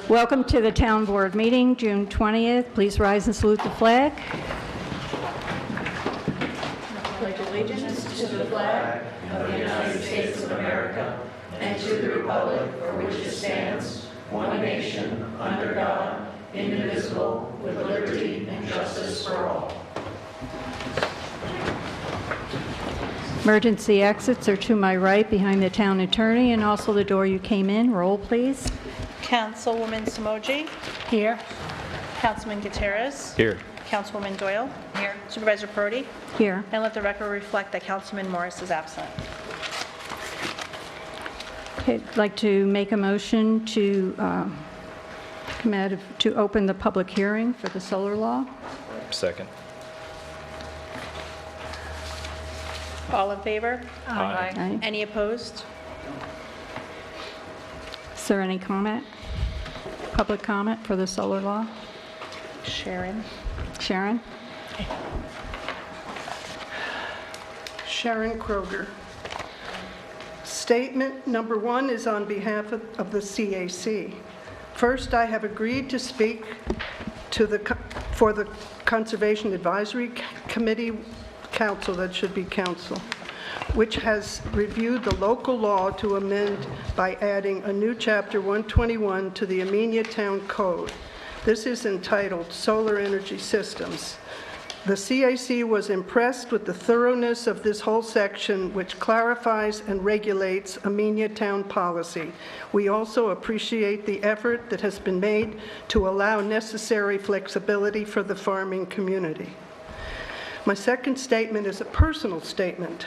Welcome to the Town Board meeting, June 20th. Please rise and salute the flag. Pledge allegiance to the flag of the United States of America and to the republic for which it stands, one nation, under God, indivisible, with liberty and justice for all. Emergency exits are to my right behind the town attorney and also the door you came in. Roll, please. Councilwoman Samoji. Here. Councilman Gutierrez. Here. Councilwoman Doyle. Here. Supervisor Prodi. Here. And let the record reflect that Councilman Morris is absent. Okay, I'd like to make a motion to to open the public hearing for the solar law. Second. All in favor? Aye. Aye. Any opposed? Is there any comment? Public comment for the solar law? Sharon. Sharon? Sharon Kroger. Statement number 1 is on behalf of the CAC. First, I have agreed to speak for the Conservation Advisory Committee Council, that should be council, which has reviewed the local law to amend by adding a new Chapter 121 to the Amenia Town Code. This is entitled Solar Energy Systems. The CAC was impressed with the thoroughness of this whole section, which clarifies and regulates Amenia Town policy. We also appreciate the effort that has been made to allow necessary flexibility for the farming community. My second statement is a personal statement.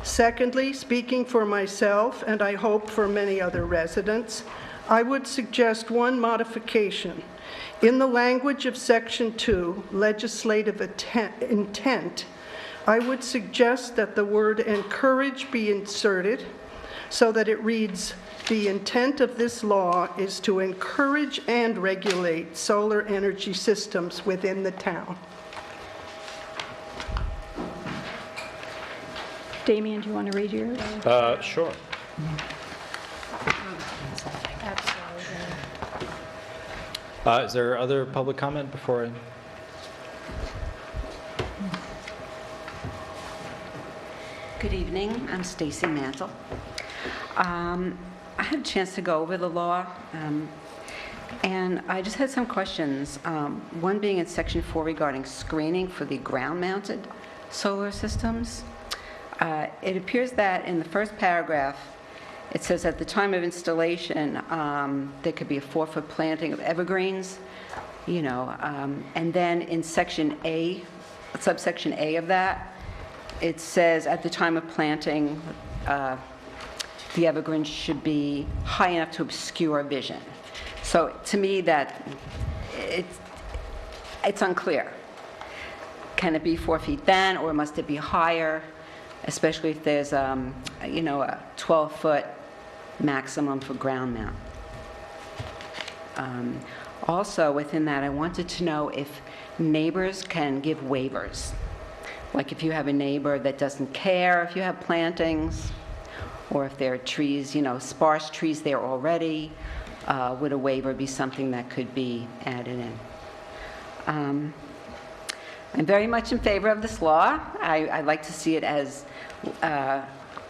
Secondly, speaking for myself, and I hope for many other residents, I would suggest one modification. In the language of Section 2, legislative intent, I would suggest that the word encourage be inserted so that it reads, the intent of this law is to encourage and regulate solar energy systems within the town. Damien, do you want to read yours? Sure. Is there other public comment before I? Good evening. I'm Stacy Mantle. I had a chance to go over the law, and I just had some questions. One being in Section 4 regarding screening for the ground-mounted solar systems. It appears that in the first paragraph, it says at the time of installation, there could be a 4-foot planting of evergreens, and then in Section A, subsection A of that, it says at the time of planting, the evergreens should be high enough to obscure vision. So to me, that it's unclear. Can it be 4 feet then, or must it be higher? Especially if there's, a 12-foot maximum for ground mount. Also, within that, I wanted to know if neighbors can give waivers. Like if you have a neighbor that doesn't care if you have plantings, or if there are trees, sparse trees there already, would a waiver be something that could be added in? I'm very much in favor of this law. I like to see it as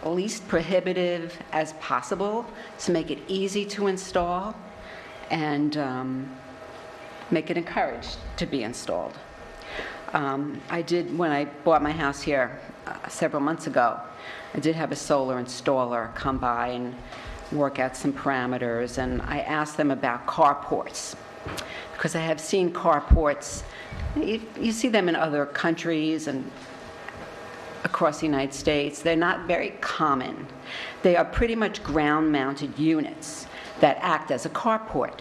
least prohibitive as possible to make it easy to install and make it encouraged to be installed. I did, when I bought my house here several months ago, I did have a solar installer come by and work out some parameters, and I asked them about carports, because I have seen carports. You see them in other countries and across the United States. They're not very common. They are pretty much ground-mounted units that act as a carport.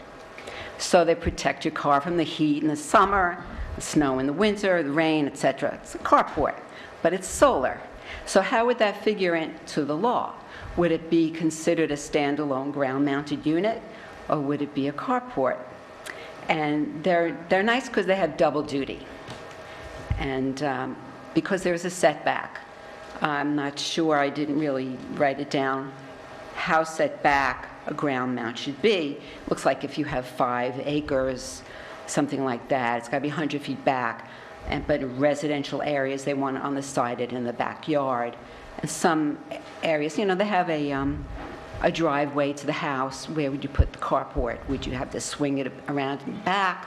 So they protect your car from the heat in the summer, the snow in the winter, the rain, etc. It's a carport, but it's solar. So how would that figure into the law? Would it be considered a standalone ground-mounted unit, or would it be a carport? And they're nice because they have double duty. And because there's a setback, I'm not sure, I didn't really write it down, how set back a ground mount should be. Looks like if you have 5 acres, something like that, it's got to be 100 feet back. But in residential areas, they want it on the side and in the backyard. And some areas, they have a driveway to the house. Where would you put the carport? Would you have to swing it around and back?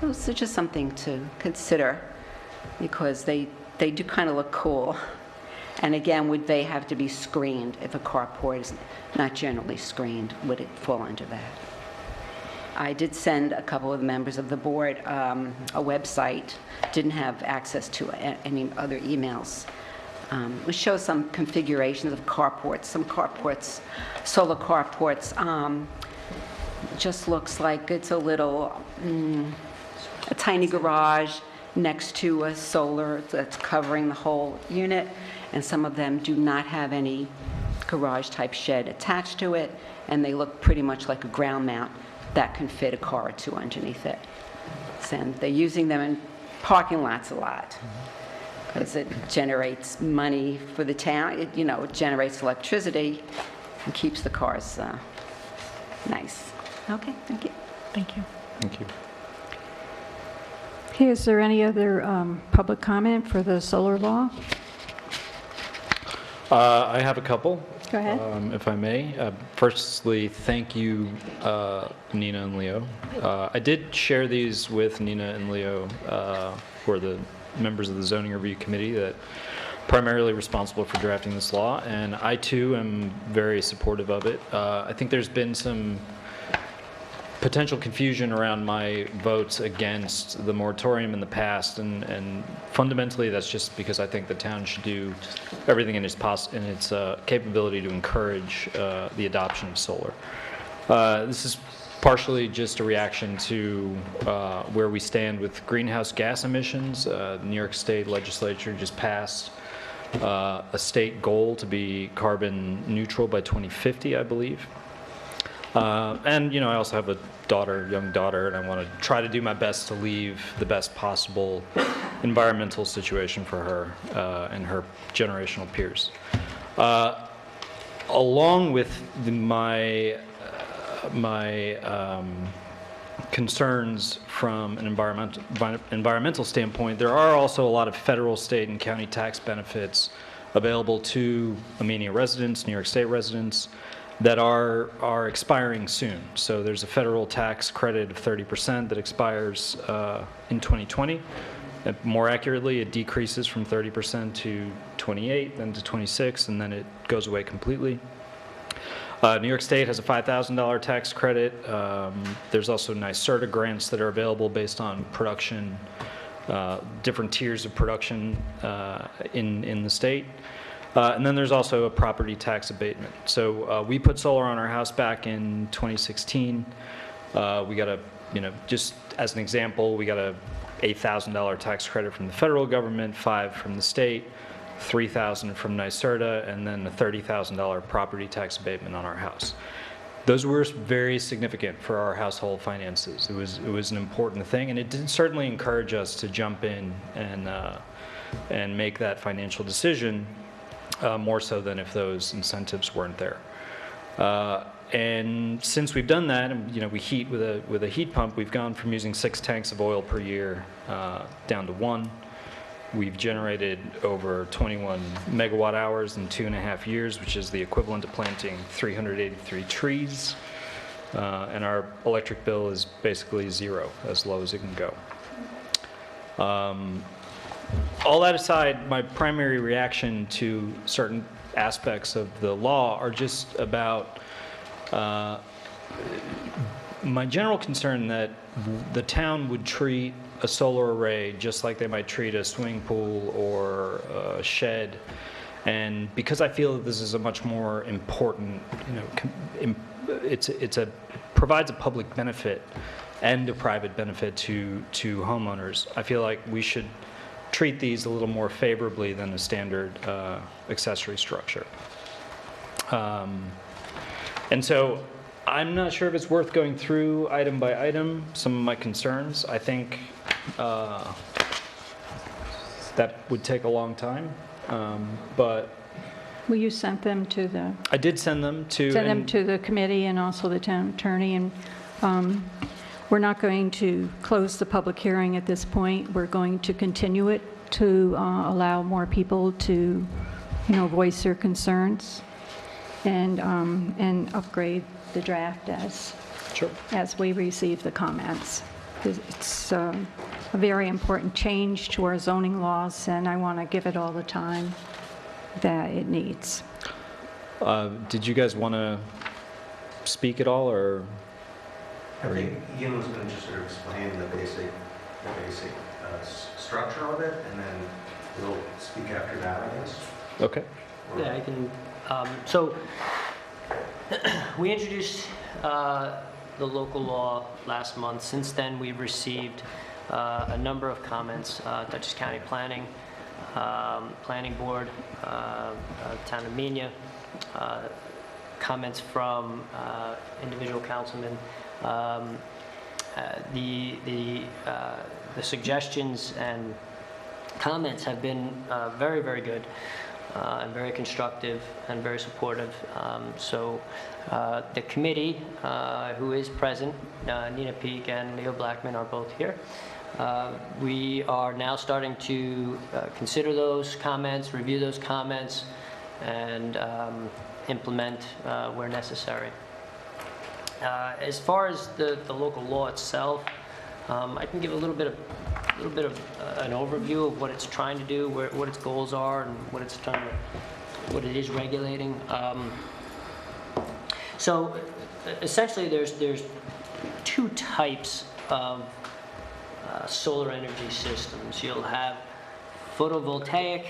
It's just something to consider, because they do kind of look cool. And again, would they have to be screened? If a carport is not generally screened, would it fall under that? I did send a couple of members of the board a website. Didn't have access to any other emails. We show some configurations of carports. Some carports, solar carports, just looks like it's a little, a tiny garage next to a solar that's covering the whole unit, and some of them do not have any garage-type shed attached to it, and they look pretty much like a ground mount that can fit a car or two underneath it. And they're using them in parking lots a lot, because it generates money for the town. It generates electricity and keeps the cars nice. Okay, thank you. Thank you. Thank you. Okay, is there any other public comment for the solar law? I have a couple. Go ahead. If I may. Firstly, thank you, Nina and Leo. I did share these with Nina and Leo, who are the members of the Zoning Review Committee that primarily responsible for drafting this law, and I too am very supportive of it. I think there's been some potential confusion around my votes against the moratorium in the past, and fundamentally that's just because I think the town should do everything in its capability to encourage the adoption of solar. This is partially just a reaction to where we stand with greenhouse gas emissions. The New York State Legislature just passed a state goal to be carbon neutral by 2050, I believe. And I also have a young daughter, and I want to try to do my best to leave the best possible environmental situation for her and her generational peers. Along with my concerns from an environmental standpoint, there are also a lot of federal, state, and county tax benefits available to Amenia residents, New York State residents, that are expiring soon. So there's a federal tax credit of 30% that expires in 2020. More accurately, it decreases from 30% to 28, then to 26, and then it goes away completely. New York State has a $5,000 tax credit. There's also NYSERDA grants that are available based on production, different tiers of production in the state. And then there's also a property tax abatement. So we put solar on our house back in 2016. We got just as an example, we got a $8,000 tax credit from the federal government, $5,000 from the state, $3,000 from NYSERDA, and then a $30,000 property tax abatement on our house. Those were very significant for our household finances. It was an important thing, and it did certainly encourage us to jump in and make that financial decision. More so than if those incentives weren't there. And since we've done that, and we heat with a heat pump, we've gone from using 6 tanks of oil per year down to 1. We've generated over 21 megawatt hours in 2.5 years, which is the equivalent of planting 383 trees. And our electric bill is basically 0, as low as it can go. All that aside, my primary reaction to certain aspects of the law are just about my general concern that the town would treat a solar array just like they might treat a swimming pool or a shed. And because I feel that this is a much more important, it provides a public benefit and a private benefit to homeowners, I feel like we should treat these a little more favorably than a standard accessory structure. And so I'm not sure if it's worth going through item by item some of my concerns. I think that would take a long time, but Will you send them to the, I did send them to. send them and- to the committee and also the town attorney? And we're not going to close the public hearing at this point. We're going to continue it to allow more people to, voice their concerns and upgrade the draft Sure. as we receive the comments. It's a very important change to our zoning laws, and I want to give it all the time that it needs. Did you guys want to speak at all, or? I think Ian was going to just sort of explain the basic structure of it, and then we'll speak after that, I guess. Okay. Yeah, I can, so we introduced the local law last month. Since then, we've received a number of comments, Dutchess County Planning, Planning Board, Town of Amenia, comments from individual councilmen. The suggestions and comments have been very, very good and very constructive and very supportive. So the committee, who is present, Nina Peak and Leo Blackman are both here. We are now starting to consider those comments, review those comments, and implement where necessary. As far as the local law itself, I can give a little bit of an overview of what it's trying to do, what its goals are, and what it is regulating. So essentially, there's two types of solar energy systems. You'll have photovoltaic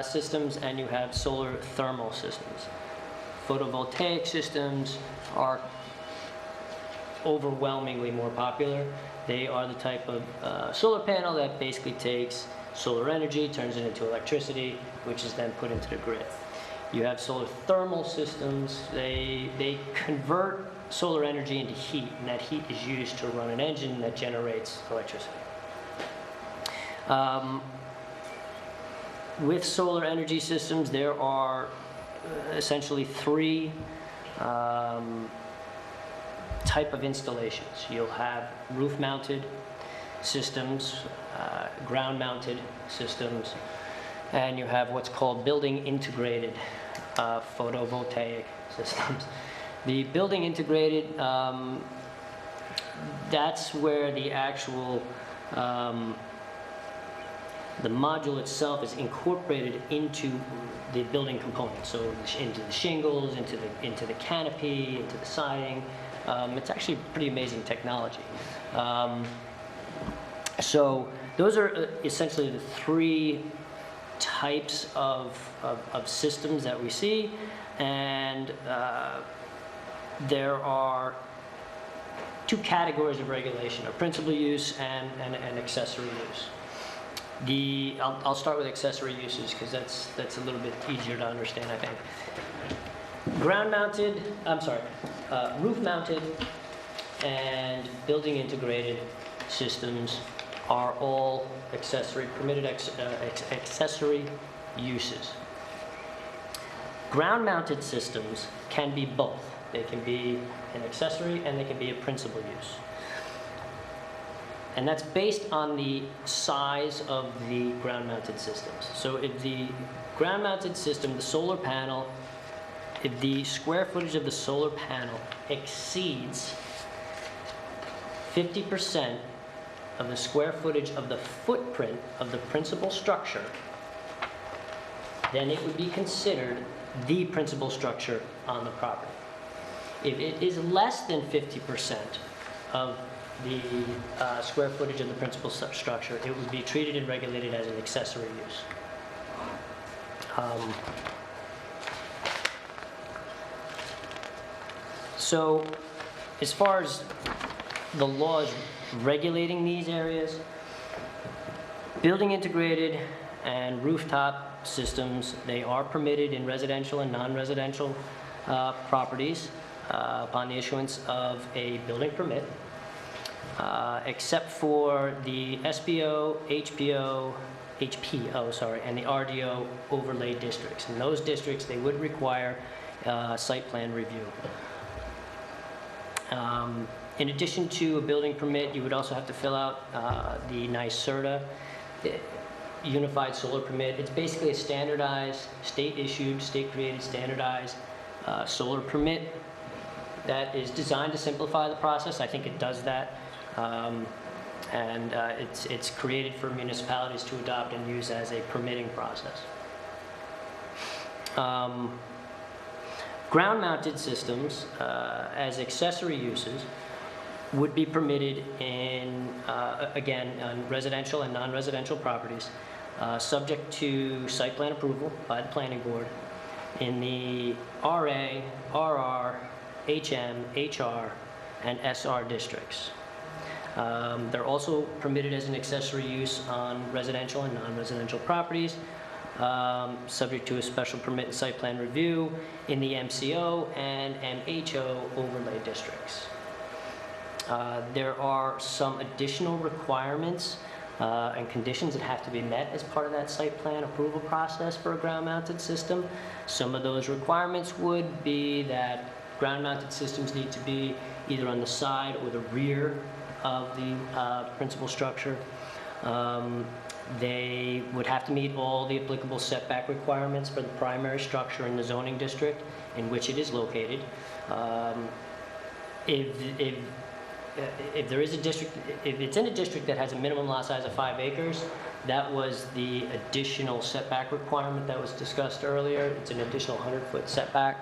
systems, and you have solar thermal systems. Photovoltaic systems are overwhelmingly more popular. They are the type of solar panel that basically takes solar energy, turns it into electricity, which is then put into the grid. You have solar thermal systems. They convert solar energy into heat, and that heat is used to run an engine that generates electricity. With solar energy systems, there are essentially three type of installations. You'll have roof-mounted systems, ground-mounted systems, and you have what's called building-integrated photovoltaic systems. The building-integrated, that's where the actual the module itself is incorporated into the building components, so into the shingles, into the canopy, into the siding. It's actually pretty amazing technology. So those are essentially the three types of systems that we see, and there are two categories of regulation: a principal use and accessory use. I'll start with accessory uses because that's a little bit easier to understand, I think. Roof-mounted and building-integrated systems are all permitted accessory uses. Ground-mounted systems can be both. They can be an accessory and they can be a principal use. And that's based on the size of the ground-mounted systems. So if the ground-mounted system, the solar panel, if the square footage of the solar panel exceeds 50% of the square footage of the footprint of the principal structure, then it would be considered the principal structure on the property. If it is less than 50% of the square footage of the principal structure, it would be treated and regulated as an accessory use. So as far as the laws regulating these areas, building integrated and rooftop systems, they are permitted in residential and non-residential properties upon the issuance of a building permit. Except for the SBO, HBO, HPO, sorry, and the RDO overlay districts. In those districts, they would require site plan review. In addition to a building permit, you would also have to fill out the NYSERDA Unified Solar Permit. It's basically a standardized, state-issued, state-created, standardized solar permit that is designed to simplify the process. I think it does that. It's created for municipalities to adopt and use as a permitting process. Ground-mounted systems as accessory uses would be permitted in, again, on residential and non-residential properties, subject to site plan approval by the planning board in the RA, RR, HM, HR, and SR districts. They're also permitted as an accessory use on residential and non-residential properties, subject to a special permit and site plan review in the MCO and MHO overlay districts. There are some additional requirements and conditions that have to be met as part of that site plan approval process for a ground-mounted system. Some of those requirements would be that ground-mounted systems need to be either on the side or the rear of the principal structure. They would have to meet all the applicable setback requirements for the primary structure in the zoning district in which it is located. If there is a district, if it's in a district that has a minimum lot size of 5 acres, that was the additional setback requirement that was discussed earlier. It's an additional 100-foot setback.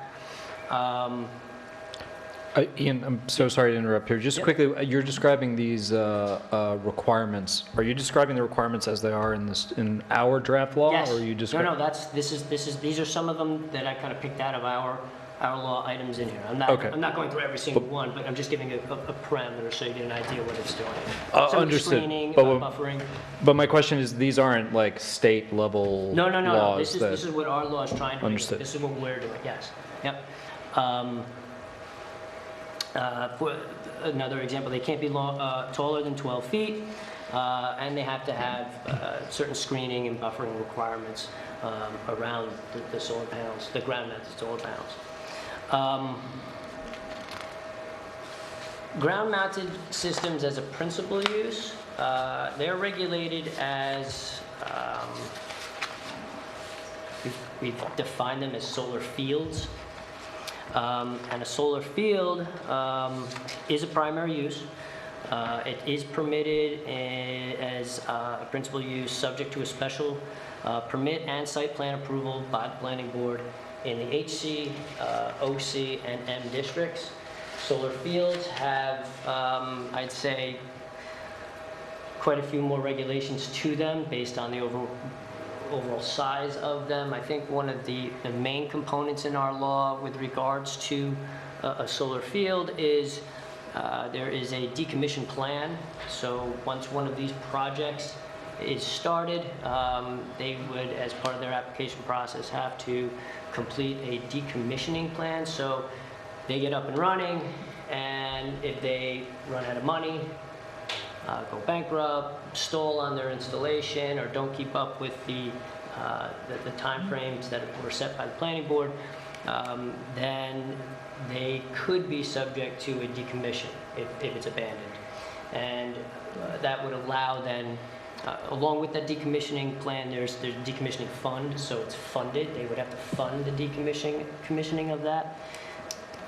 Ian, I'm so sorry to interrupt here. Just quickly, you're describing these requirements. Are you describing the requirements as they are in our draft law? Yes. Or are you these are some of them that I kind of picked out of our law items in here. I'm not going through every single one, but I'm just giving a parameter so you get an idea what it's doing. Some Understood. Screening, But buffering. But my question is, these aren't like state level No. laws. This is what our law is trying to Understood. do. This is what we're doing. Yes. Yep. For another example, they can't be taller than 12 feet, and they have to have certain screening and buffering requirements around the solar panels, the ground-mounted solar panels. Ground-mounted systems as a principal use, they're regulated as, we've defined them as solar fields. And a solar field is a primary use. It is permitted as a principal use subject to a special permit and site plan approval by the planning board in the HC, OC, and M districts. Solar fields have, I'd say, quite a few more regulations to them based on the overall size of them. I think one of the main components in our law with regards to a solar field is there is a decommission plan. So once one of these projects is started, they would, as part of their application process, have to complete a decommissioning plan. So they get up and running, and if they run out of money, go bankrupt, stall on their installation, or don't keep up with the time frames that were set by the planning board, then they could be subject to a decommission if it's abandoned. And that would allow then, along with that decommissioning plan, there's a decommissioning fund, so it's funded. They would have to fund the decommissioning of that.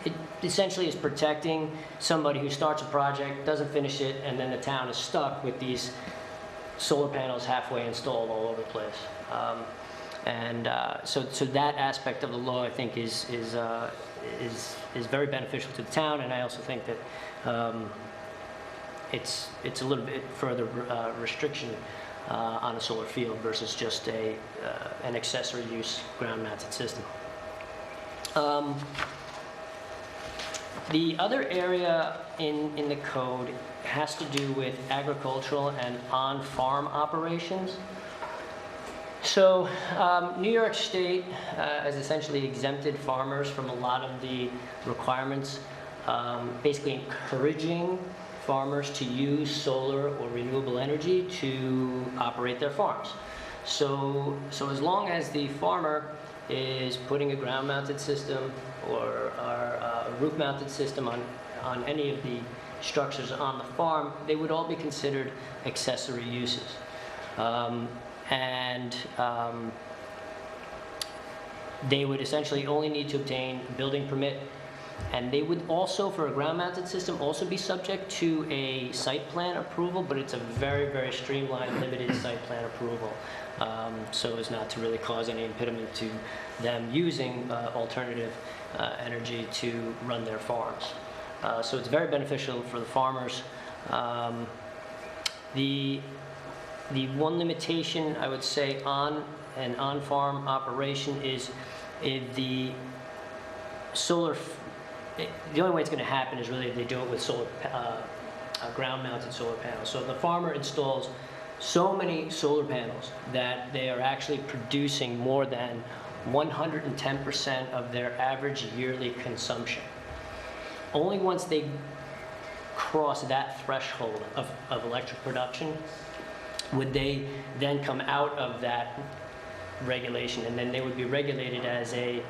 It essentially is protecting somebody who starts a project, doesn't finish it, and then the town is stuck with these solar panels halfway installed all over the place. So that aspect of the law, I think, is very beneficial to the town, and I also think that it's a little bit further restriction on a solar field versus just an accessory use ground-mounted system. The other area in the code has to do with agricultural and on-farm operations. So New York State has essentially exempted farmers from a lot of the requirements, basically encouraging farmers to use solar or renewable energy to operate their farms. So as long as the farmer is putting a ground-mounted system or a roof-mounted system on any of the structures on the farm, they would all be considered accessory uses. They would essentially only need to obtain a building permit, and they would also, for a ground-mounted system, also be subject to a site plan approval, but it's a very, very streamlined, limited site plan approval, so as not to really cause any impediment to them using alternative energy to run their farms. So it's very beneficial for the farmers. The one limitation I would say on an on-farm operation is if the solar, the only way it's going to happen is really if they do it with solar, ground-mounted solar panels. So if the farmer installs so many solar panels that they are actually producing more than 110% of their average yearly consumption. Only once they cross that threshold of electric production would they then come out of that regulation, and then they would be regulated as a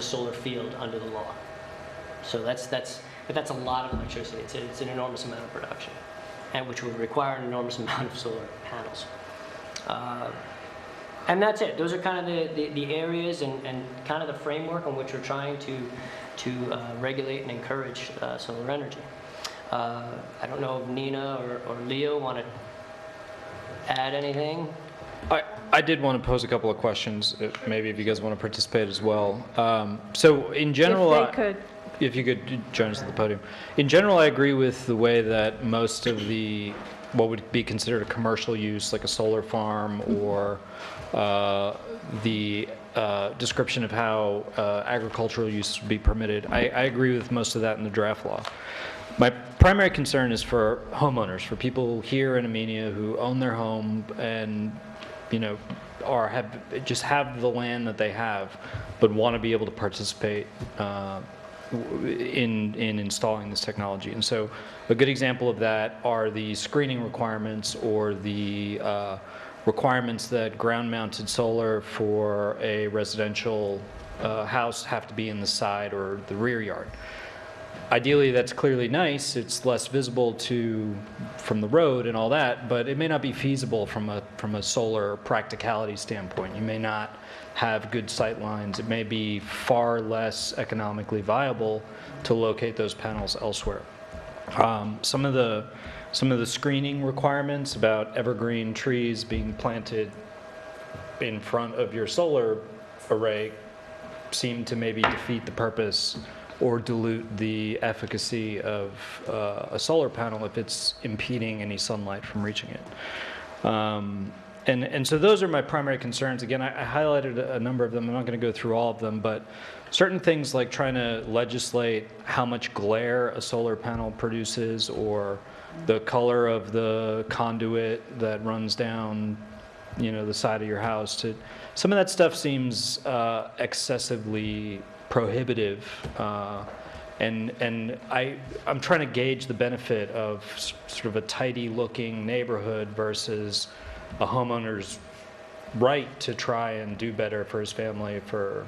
solar field under the law. So that's a lot of electricity. It's an enormous amount of production, and which would require an enormous amount of solar panels. And that's it. Those are kind of the areas and kind of the framework on which we're trying to regulate and encourage solar energy. I don't know if Nina or Leo want to add anything. I did want to pose a couple of questions, maybe if you guys want to participate as well. So in general, If they could. if you could join us at the podium. In general, I agree with the way that most of the, what would be considered a commercial use, like a solar farm, or the description of how agricultural use would be permitted. I agree with most of that in the draft law. My primary concern is for homeowners, for people here in Amenia who own their home and, you know, just have the land that they have, but want to be able to participate in installing this technology. And so a good example of that are the screening requirements or the requirements that ground-mounted solar for a residential house have to be in the side or the rear yard. Ideally, that's clearly nice. It's less visible from the road and all that, but it may not be feasible from a solar practicality standpoint. You may not have good sight lines. It may be far less economically viable to locate those panels elsewhere. Some of the screening requirements about evergreen trees being planted in front of your solar array seem to maybe defeat the purpose or dilute the efficacy of a solar panel if it's impeding any sunlight from reaching it. And so those are my primary concerns. Again, I highlighted a number of them. I'm not going to go through all of them, but certain things like trying to legislate how much glare a solar panel produces, or the color of the conduit that runs down, you know, the side of your house. Some of that stuff seems excessively prohibitive, and I'm trying to gauge the benefit of sort of a tidy-looking neighborhood versus a homeowner's right to try and do better for his family, for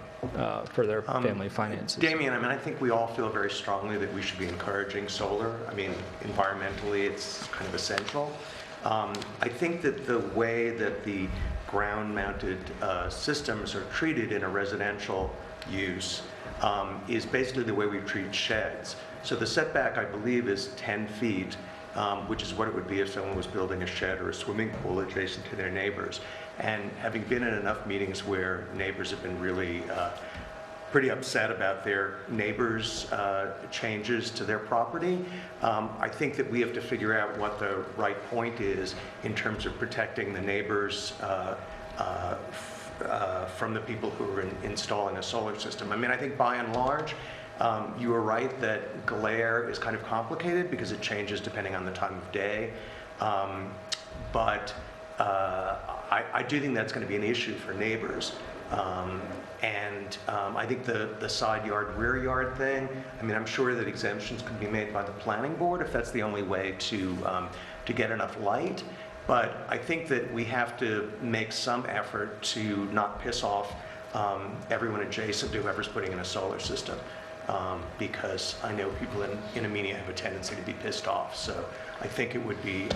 their family finances. Damien, I mean, I think we all feel very strongly that we should be encouraging solar. I mean, environmentally, it's kind of essential. I think that the way that the ground-mounted systems are treated in a residential use is basically the way we treat sheds. So the setback, I believe, is 10 feet, which is what it would be if someone was building a shed or a swimming pool adjacent to their neighbors. And having been in enough meetings where neighbors have been really pretty upset about their neighbors' changes to their property, I think that we have to figure out what the right point is in terms of protecting the neighbors from the people who are installing a solar system. I mean, I think by and large, you are right that glare is kind of complicated because it changes depending on the time of day. But I do think that's going to be an issue for neighbors. I think the side yard, rear yard thing, I mean, I'm sure that exemptions could be made by the planning board if that's the only way to get enough light. But I think that we have to make some effort to not piss off everyone adjacent to whoever's putting in a solar system, because I know people in Amenia have a tendency to be pissed off. So I think it would be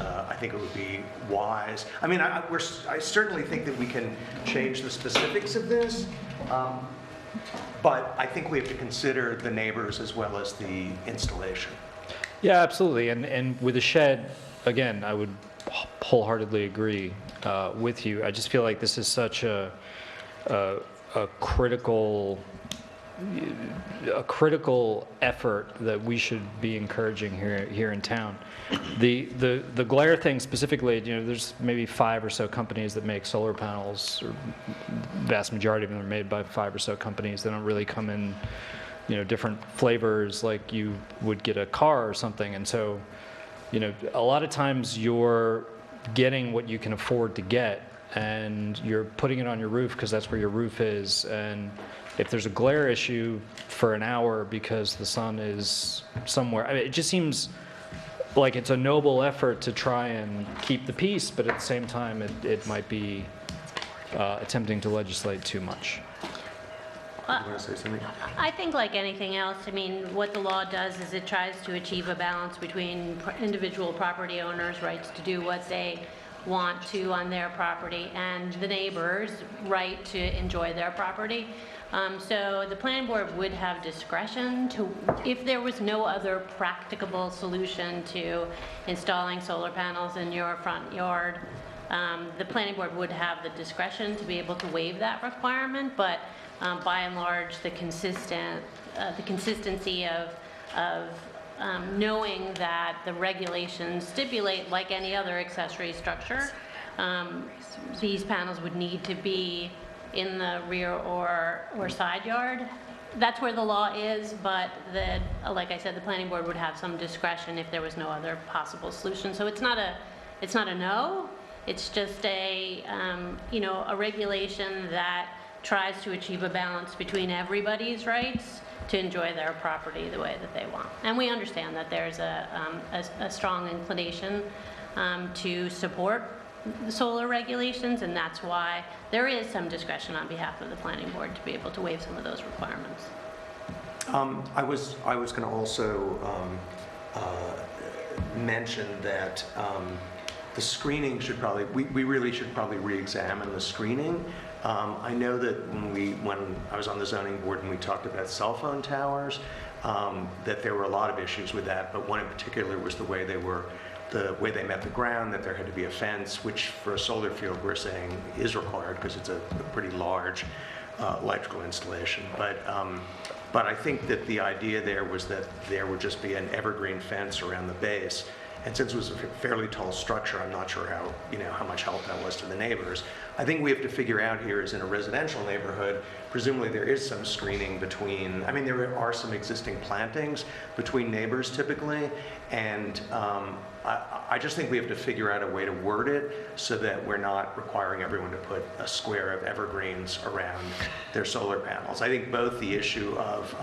wise. I mean, I certainly think that we can change the specifics of this, but I think we have to consider the neighbors as well as the installation. Yeah, absolutely. And with the shed, again, I would wholeheartedly agree with you. I just feel like this is such a critical effort that we should be encouraging here in town. The glare thing specifically, there's maybe 5 or so companies that make solar panels, or vast majority of them are made by 5 or so companies. They don't really come in different flavors like you would get a car or something. And so a lot of times you're getting what you can afford to get, and you're putting it on your roof because that's where your roof is. And if there's a glare issue for an hour because the sun is somewhere, I mean, it just seems like it's a noble effort to try and keep the peace, but at the same time it might be attempting to legislate too much. You want to say something? I think like anything else, I mean, what the law does is it tries to achieve a balance between individual property owners' rights to do what they want to on their property and the neighbors' right to enjoy their property. So the planning board would have discretion to, if there was no other practicable solution to installing solar panels in your front yard, the planning board would have the discretion to be able to waive that requirement, but by and large, the consistency of knowing that the regulations stipulate, like any other accessory structure, these panels would need to be in the rear or side yard. That's where the law is, but like I said, the planning board would have some discretion if there was no other possible solution. So it's not a no. It's just a regulation that tries to achieve a balance between everybody's rights to enjoy their property the way that they want. And we understand that there's a strong inclination to support the solar regulations, and that's why there is some discretion on behalf of the planning board to be able to waive some of those requirements. I was going to also mention that the screening should probably, we really should probably re-examine the screening. I know that when I was on the zoning board and we talked about cell phone towers, that there were a lot of issues with that, but one in particular was the way they met the ground, that there had to be a fence, which for a solar field we're saying is required because it's a pretty large electrical installation. But I think that the idea there was that there would just be an evergreen fence around the base. And since it was a fairly tall structure, I'm not sure how much help that was to the neighbors. I think we have to figure out here is in a residential neighborhood, presumably there is some screening between, I mean, there are some existing plantings between neighbors typically, and I just think we have to figure out a way to word it so that we're not requiring everyone to put a square of evergreens around their solar panels. I think both the issue of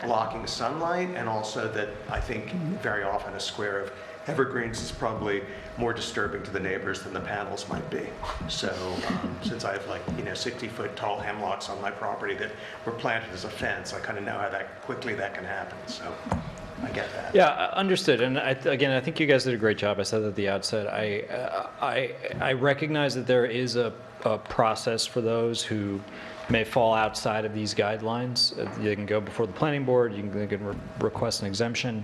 blocking sunlight and also that I think very often a square of evergreens is probably more disturbing to the neighbors than the panels might be. So since I have 60-foot tall hemlocks on my property that were planted as a fence, I kind of know how quickly that can happen. So I get that. Yeah, understood. And again, I think you guys did a great job. I said at the outset, I recognize that there is a process for those who may fall outside of these guidelines. They can go before the planning board. They can request an exemption.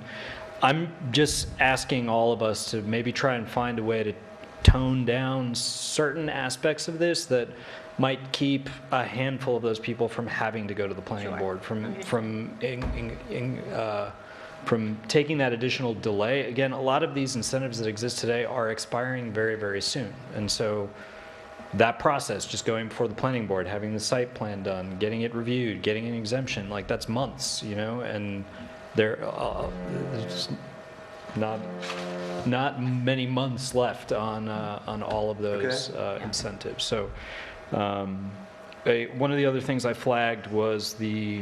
I'm just asking all of us to maybe try and find a way to tone down certain aspects of this that might keep a handful of those people from having to go to the planning board, from taking that additional delay. Again, a lot of these incentives that exist today are expiring very, very soon. And so that process, just going before the planning board, having the site plan done, getting it reviewed, getting an exemption, that's months, and there's not many months left on all of those incentives. So one of the other things I flagged was the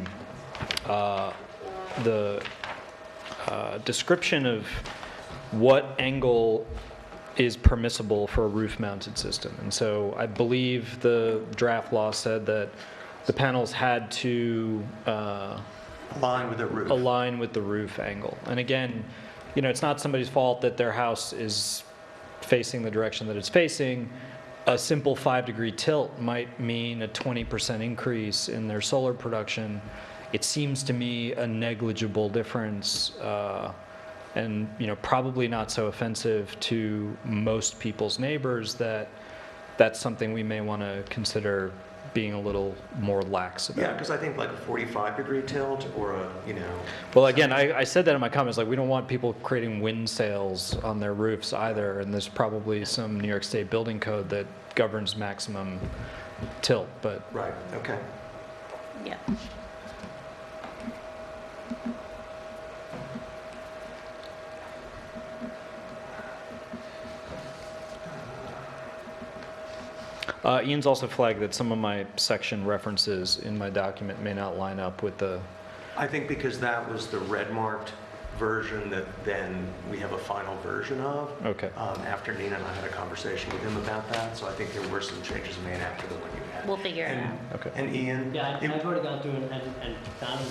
description of what angle is permissible for a roof-mounted system. And so I believe the draft law said that the panels had to Align with the roof. align with the roof angle. And again, you know, it's not somebody's fault that their house is facing the direction that it's facing. A simple 5-degree tilt might mean a 20% increase in their solar production. It seems to me a negligible difference, and you know, probably not so offensive to most people's neighbors that that's something we may want to consider being a little more lax about. Yeah, because I think like a 45-degree tilt or a, you know. Well, again, I said that in my comments, like, we don't want people creating wind sails on their roofs either, and there's probably some New York State building code that governs maximum tilt, but Right, okay. Yeah. Ian's also flagged that some of my section references in my document may not line up with the, I think because that was the red marked version that then we have a final version of. okay. After Nina and I had a conversation with him about that, so I think there were some changes made after the one you had. We'll figure it out. Okay. And Ian? Yeah, it- I've already gone through and found them,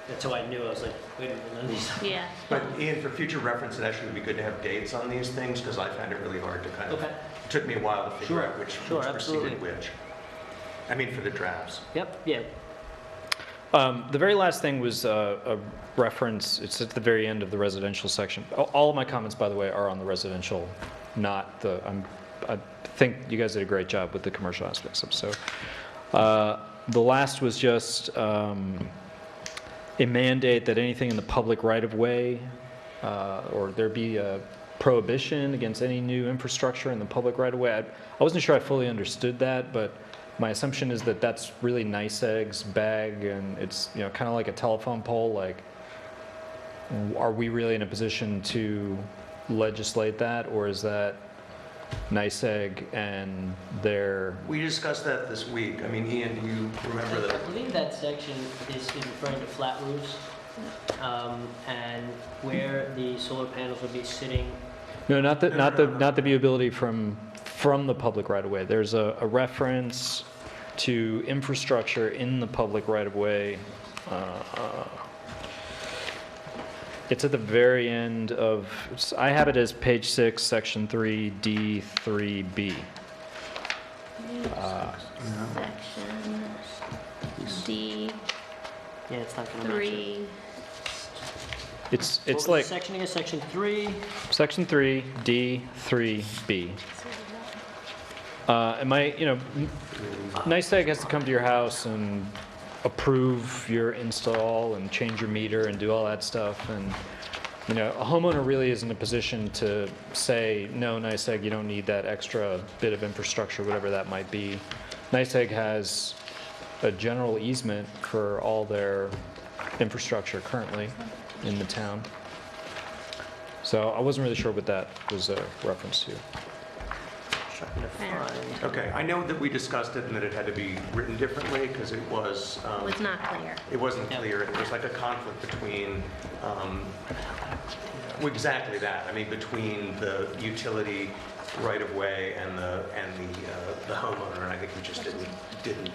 that's how I knew. I was like, wait a minute, none of these. Yeah. But Ian, for future reference, it actually would be good to have dates on these things, because I found it really hard to kind of, Okay. it took me a while to figure Sure, out which sure, preceded absolutely. which. I mean, for the drafts. Yep, yeah. The very last thing was a reference, it's at the very end of the residential section. All of my comments, by the way, are on the residential, not the, I think you guys did a great job with the commercial aspects of it. So the last was just a mandate that anything in the public right-of-way, or there be a prohibition against any new infrastructure in the public right-of-way. I wasn't sure I fully understood that, but my assumption is that that's really NYSEG's bag, and it's, you know, kind of like a telephone pole. Like, are we really in a position to legislate that, or is that NYSEG and their? We discussed that this week. I mean, Ian, do you remember I that? believe that section is referring to flat roofs, and where the solar panels would be sitting. No, not the No, not no, the no. not the viewability from the public right of way. There's a reference to infrastructure in the public right of way. It's at the very end of, I have it as page 6, section 3, D3B. Section D3. Yeah, it's not going to match it. It's What was like the section again? Section 3? section 3, D3B. Am I, you know, NYSEG has to come to your house and approve your install and change your meter and do all that stuff. And, you know, a homeowner really is in a position to say, no, NYSEG, you don't need that extra bit of infrastructure, whatever that might be. NYSEG has a general easement for all their infrastructure currently in the town. So I wasn't really sure what that was a reference to. Okay, I know that we discussed it and that it had to be written differently because it was. Was not clear. It wasn't Yep. clear. It was like a conflict between, well, exactly that. I mean, between the utility right-of-way and the homeowner, and I think we just didn't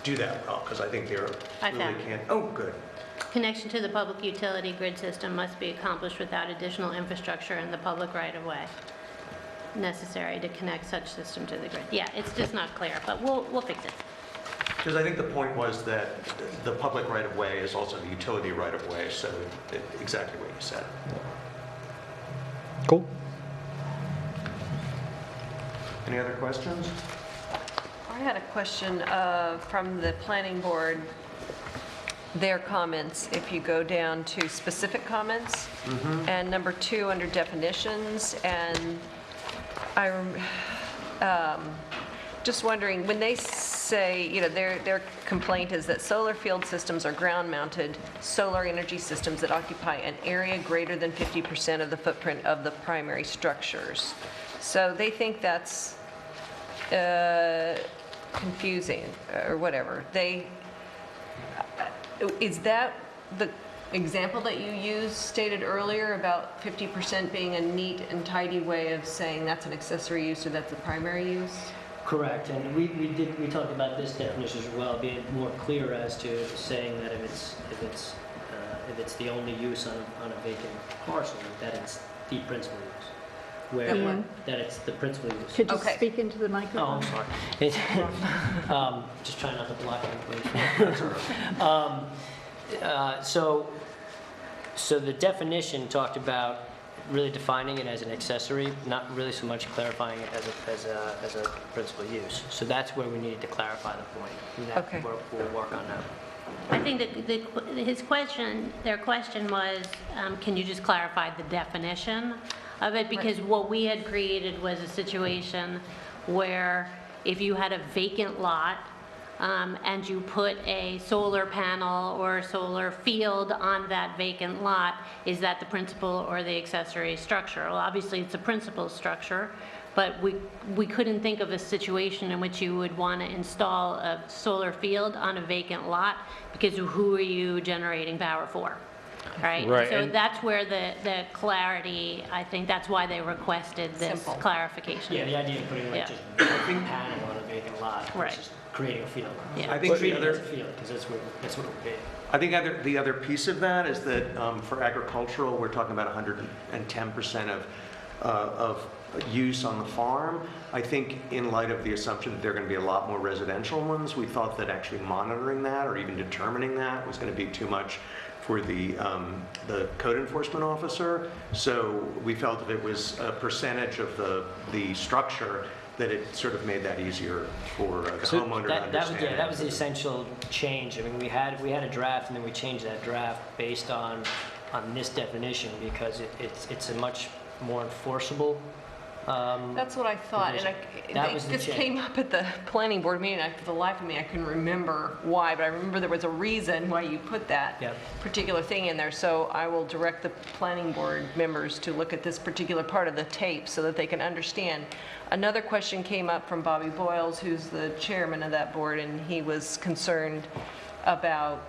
do that well, because I think they're I really found it. can't. Oh, good. Connection to the public utility grid system must be accomplished without additional infrastructure in the public right-of-way necessary to connect such system to the grid. Yeah, it's just not clear, but we'll fix it. Because I think the point was that the public right-of-way is also the utility right-of-way, so exactly what you said. Cool. Any other questions? I had a question from the planning board, their comments, if you go down to specific comments, and number 2 under definitions, and just wondering, when they say, you know, their complaint is that solar field systems are ground-mounted solar energy systems that occupy an area greater than 50% of the footprint of the primary structures. So they think that's confusing or whatever. Is that example that you used stated earlier about 50% being a neat and tidy way of saying that's an accessory use or that's a primary use? Correct, and we talked about this definition as well, being more clear as to saying that if it's the only use on a vacant parcel, that it's the principal use. Where Ian? that it's the principal use. Could you Okay. speak into the Oh, microphone? I'm sorry. Just trying not to block anything. So the definition talked about really defining it as an accessory, not really so much clarifying it as a principal use. So that's where we needed to clarify the point. And that Okay. We'll work on that. I think that their question was, can you just clarify the definition of it? Because what we had created was a situation where if you had a vacant lot, and you put a solar panel or a solar field on that vacant lot, is that the principal or the accessory structure? Well, obviously, it's a principal structure, but we couldn't think of a situation in which you would want to install a solar field on a vacant lot, because who are you generating power for? Right? Right, So and- that's where the clarity, I think that's why they requested this Simple. clarification. Yeah, the idea of putting Yeah. like just a panel on a vacant lot Right. versus creating a field. Yeah. I think the Treating it as other, a field, because that's what it would be. I think the other piece of that is that for agricultural, we're talking about 110% of use on the farm. I think in light of the assumption that there are going to be a lot more residential ones, we thought that actually monitoring that or even determining that was going to be too much for the code enforcement officer. So we felt if it was a percentage of the structure, that it sort of made that easier for the So homeowner to that was, understand. yeah, that was the essential change. I mean, we had a draft, and then we changed that draft based on this definition, because it's a much more enforceable. That's what I thought, and That was the this change. came up at the planning board meeting. For the life of me, I couldn't remember why, but I remember there was a reason why you put that Yep. particular thing in there. So I will direct the planning board members to look at this particular part of the tape so that they can understand. Another question came up from Bobby Boyles, who's the chairman of that board, and he was concerned about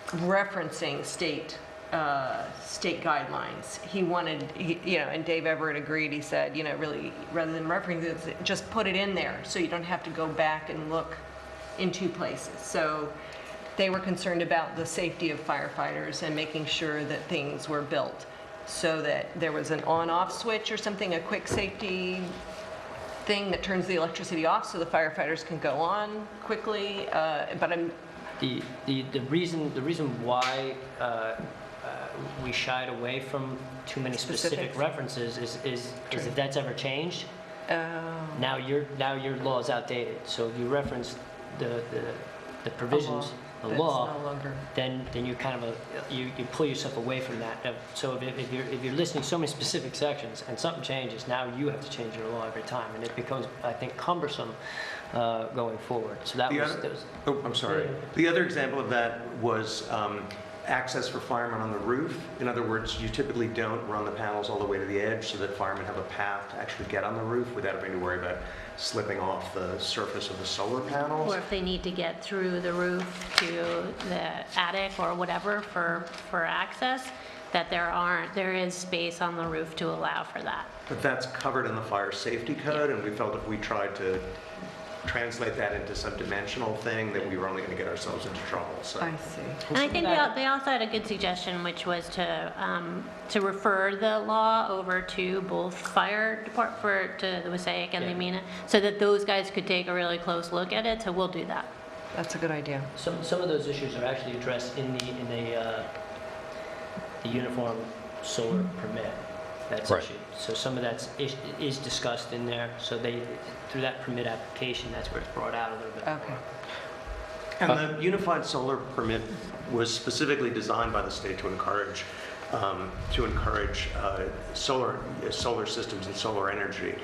referencing state guidelines. He wanted, and Dave Everett agreed. He said, really, rather than referencing it, just put it in there so you don't have to go back and look in two places. So they were concerned about the safety of firefighters and making sure that things were built so that there was an on-off switch or something, a quick safety thing that turns the electricity off so the firefighters can go on quickly. But I'm The reason why we shied away from too many specific Specifics. references is if that's ever changed. Now your law is outdated. So if you reference the provisions, the that's law, no longer. then you kind of you pull yourself away from that. So if you're listing so many specific sections and something changes, now you have to change your law every time, and it becomes, I think, cumbersome going forward. So that was. Oh, I'm sorry. The other example of that was access for firemen on the roof. In other words, you typically don't run the panels all the way to the edge so that firemen have a path to actually get on the roof without having to worry about slipping off the surface of the solar panels. Or if they need to get through the roof to the attic or whatever for access, that there is space on the roof to allow for that. But that's covered in the fire safety code, and we felt if we tried to translate that into some dimensional thing, that we were only going to get ourselves into trouble. So. I see. And I think they also had a good suggestion, which was to refer the law over to both fire department, to the Wassaic and the Amenia, so that those guys could take a really close look at it. So we'll do that. That's a good idea. Some of those issues are actually addressed in the uniform solar permit that's Right. issued. So some of that is discussed in there. So through that permit application, that's where it's brought out a little bit. Okay. And the unified solar permit was specifically designed by the state to encourage solar systems and solar energy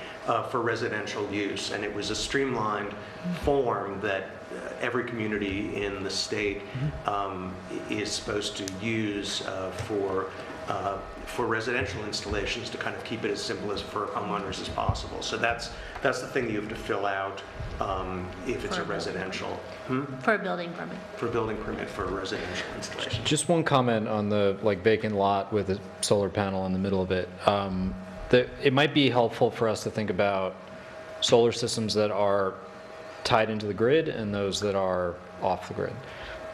for residential use, and it was a streamlined form that every community in the state is supposed to use for for residential installations to kind of keep it as simple as for homeowners as possible. So that's the thing you have to fill out if it's a residential. For a building permit. For a building permit for a residential installation. Just one comment on the vacant lot with a solar panel in the middle of it. It might be helpful for us to think about solar systems that are tied into the grid and those that are off the grid.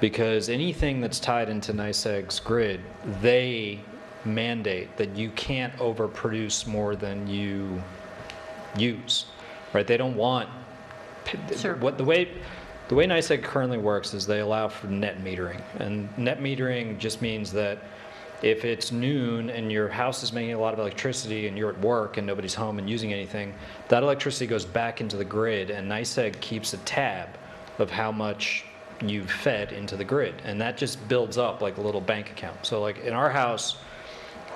Because anything that's tied into NYSEG's grid, they mandate that you can't overproduce more than you use, right? They don't want, Sure. the way NYSEG currently works is they allow for net metering. And net metering just means that if it's noon and your house is making a lot of electricity and you're at work and nobody's home and using anything, that electricity goes back into the grid and NYSEG keeps a tab of how much you've fed into the grid. And that just builds up like a little bank account. So like in our house,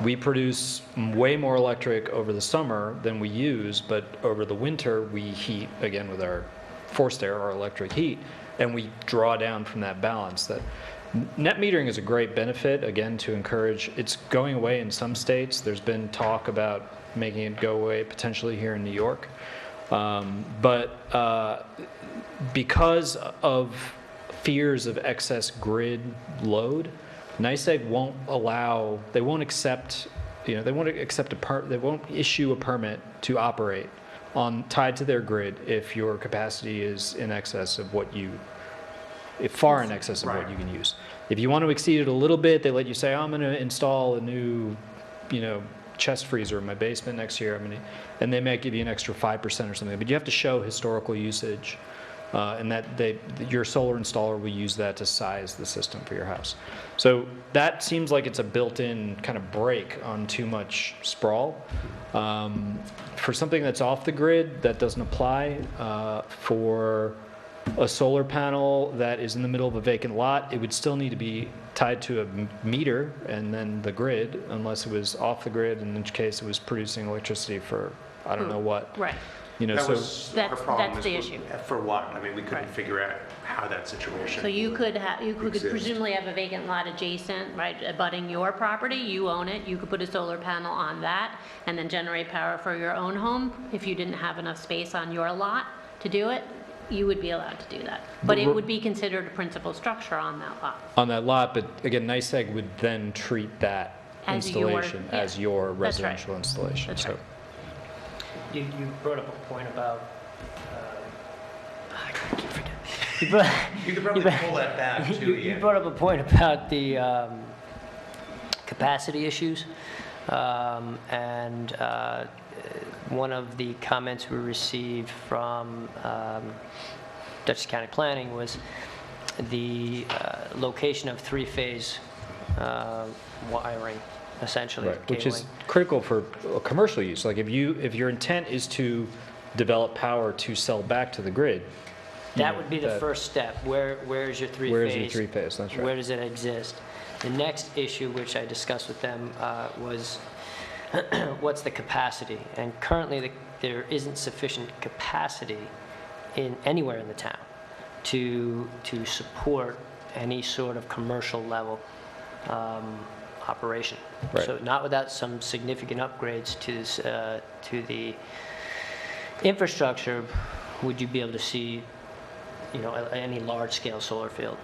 we produce way more electric over the summer than we use, but over the winter we heat, again with our forced air, our electric heat, and we draw down from that balance. That net metering is a great benefit, again, to encourage. It's going away in some states. There's been talk about making it go away potentially here in New York. Because of fears of excess grid load, NYSEG won't allow, they won't accept, they won't issue a permit to operate tied to their grid if your capacity is in excess of what you, far in excess of what you can use. If you want to exceed it a little bit, they let you say, oh, I'm going to install a new, chest freezer in my basement next year. And they might give you an extra 5% or something, but you have to show historical usage. And that your solar installer will use that to size the system for your house. So that seems like it's a built-in kind of break on too much sprawl. For something that's off the grid, that doesn't apply. For a solar panel that is in the middle of a vacant lot, it would still need to be tied to a meter and then the grid, unless it was off the grid, in which case it was producing electricity for I don't know what. Right. That was our problem. That's the issue. For what? We couldn't Right. figure out how that situation. So you could exist. presumably have a vacant lot adjacent, right, abutting your property, you own it, you could put a solar panel on that and then generate power for your own home. If you didn't have enough space on your lot to do it, you would be allowed to do that. But it would be considered a principal structure on that lot. On that lot, but again, NYSEG would then treat that As your- installation as your That's right. residential installation. That's So right. You brought up a point about, I keep forgetting. You could probably pull that back too, You Ian. brought up a point about the capacity issues. And one of the comments we received from Dutchess County Planning was the location of three-phase wiring, essentially. right, which is cabling. critical for commercial use. Like if your intent is to develop power to sell back to the grid, That would be the first step. Where's your three-phase? Where is your three-phase? That's right. Where does it exist? The next issue, which I discussed with them, was what's the capacity? And currently, there isn't sufficient capacity anywhere in the town to support any sort of commercial level operation. Right. So not without some significant upgrades to the infrastructure would you be able to see, any large-scale solar field,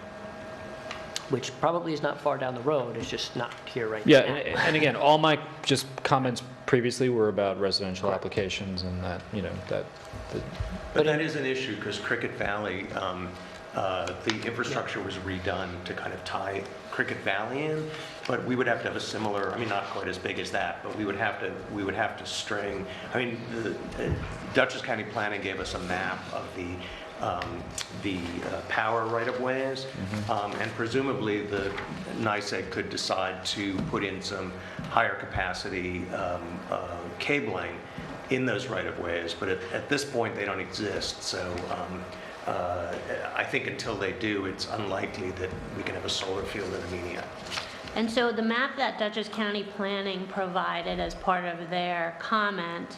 which probably is not far down the road. It's just not here right Yeah, now. and again, all my just comments previously were about residential applications and that, But that is an issue because Cricket Valley, the infrastructure was redone to kind of tie Cricket Valley in, but we would have to have a similar, not quite as big as that, but we would have to string, the Dutchess County Planning gave us a map of the power right-of-ways, and presumably the NYSEG could decide to put in some higher capacity cabling in those right-of-ways, but at this point they don't exist. So I think until they do, it's unlikely that we can have a solar field in Amenia. And so the map that Dutchess County Planning provided as part of their comment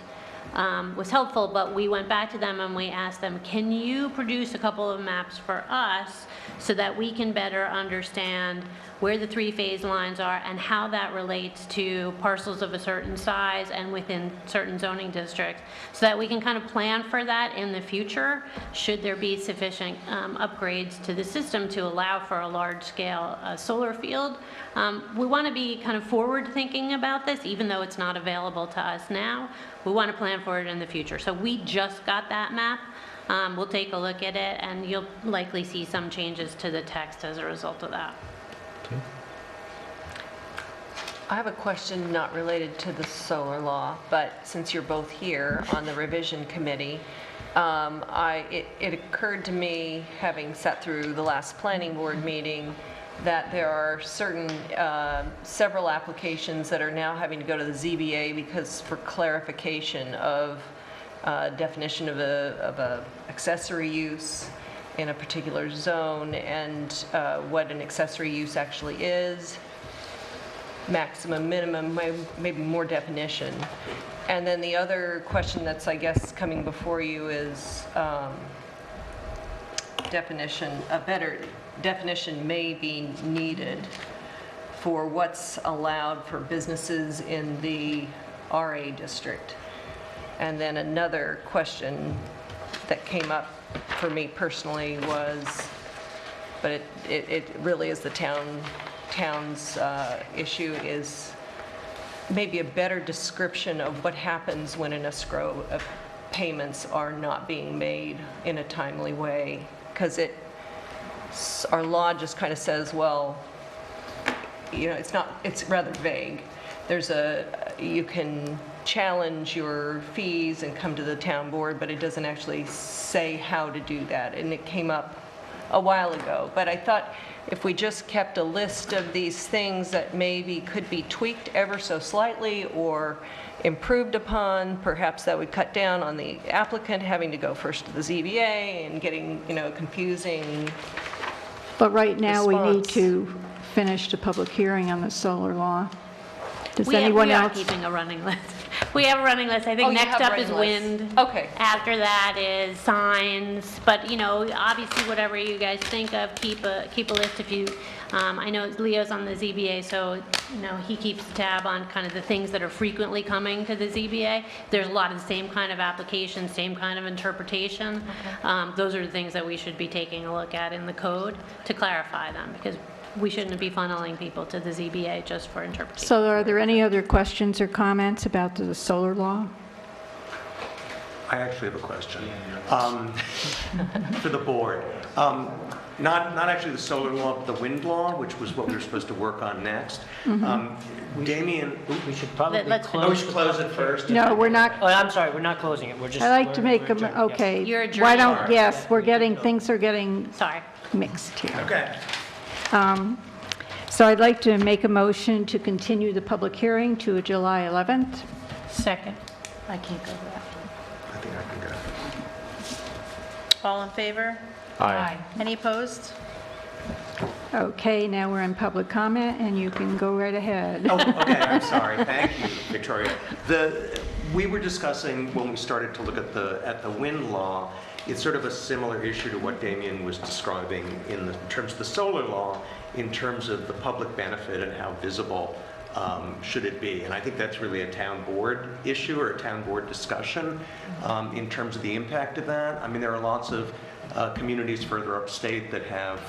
was helpful, but we went back to them and we asked them, can you produce a couple of maps for us so that we can better understand where the three-phase lines are and how that relates to parcels of a certain size and within certain zoning districts, so that we can kind of plan for that in the future, should there be sufficient upgrades to the system to allow for a large-scale solar field. We want to be kind of forward-thinking about this, even though it's not available to us now. We want to plan for it in the future. So we just got that map. We'll take a look at it, and you'll likely see some changes to the text as a result of that. I have a question not related to the solar law, but since you're both here on the revision committee, it occurred to me, having sat through the last planning board meeting, that there are several applications that are now having to go to the ZBA because for clarification of definition of a accessory use in a particular zone and what an accessory use actually is, maximum, minimum, maybe more definition. And then the other question that's, I guess, coming before you is a better definition may be needed for what's allowed for businesses in the RA district. And then another question that came up for me personally was, but it really is the town's issue, is maybe a better description of what happens when an escrow of payments are not being made in a timely way. Because our law just kind of says, well, you know, it's rather vague. You can challenge your fees and come to the town board, but it doesn't actually say how to do that. And it came up a while ago. But I thought if we just kept a list of these things that maybe could be tweaked ever so slightly or improved upon, perhaps that would cut down on the applicant having to go first to the ZBA and getting, confusing. But right now, we need response. to finish the public hearing on the solar law. Does We anyone are else? keeping a running list. We have a running list. I Oh, think you next have up is running lists. wind. Okay. After that is signs. But, obviously, whatever you guys think of, keep a list if you, I know Leo's on the ZBA, so, he keeps tab on kind of the things that are frequently coming to the ZBA. There's a lot of the same kind of applications, same kind of interpretation. Those are the things that we should be taking a look at in the code to clarify them, because we shouldn't be funneling people to the ZBA just for interpretation. So are there any other questions or comments about the solar law? I actually have a question for the board. Not actually the solar law, but the wind law, which was what we were supposed to work on next. Damien, We should probably Let's close. we should close it first. No, we're not. Oh, I'm sorry, we're not closing it, we're just. I'd like to make we're them, adjourned, yes. okay. You're Why adjourned. don't, yes, things are getting Sorry. mixed here. Okay. So I'd like to make a motion to continue the public hearing to July 11th. Second. I can't go to that. I think I can go. All in favor? Aye. Any opposed? Okay, now we're in public comment, and you can go right ahead. Oh, okay, I'm sorry. Thank you, Victoria. We were discussing when we started to look at the wind law, it's sort of a similar issue to what Damien was describing in terms of the solar law, in terms of the public benefit and how visible should it be. And I think that's really a town board issue or a town board discussion in terms of the impact of that. I mean, there are lots of communities further upstate that have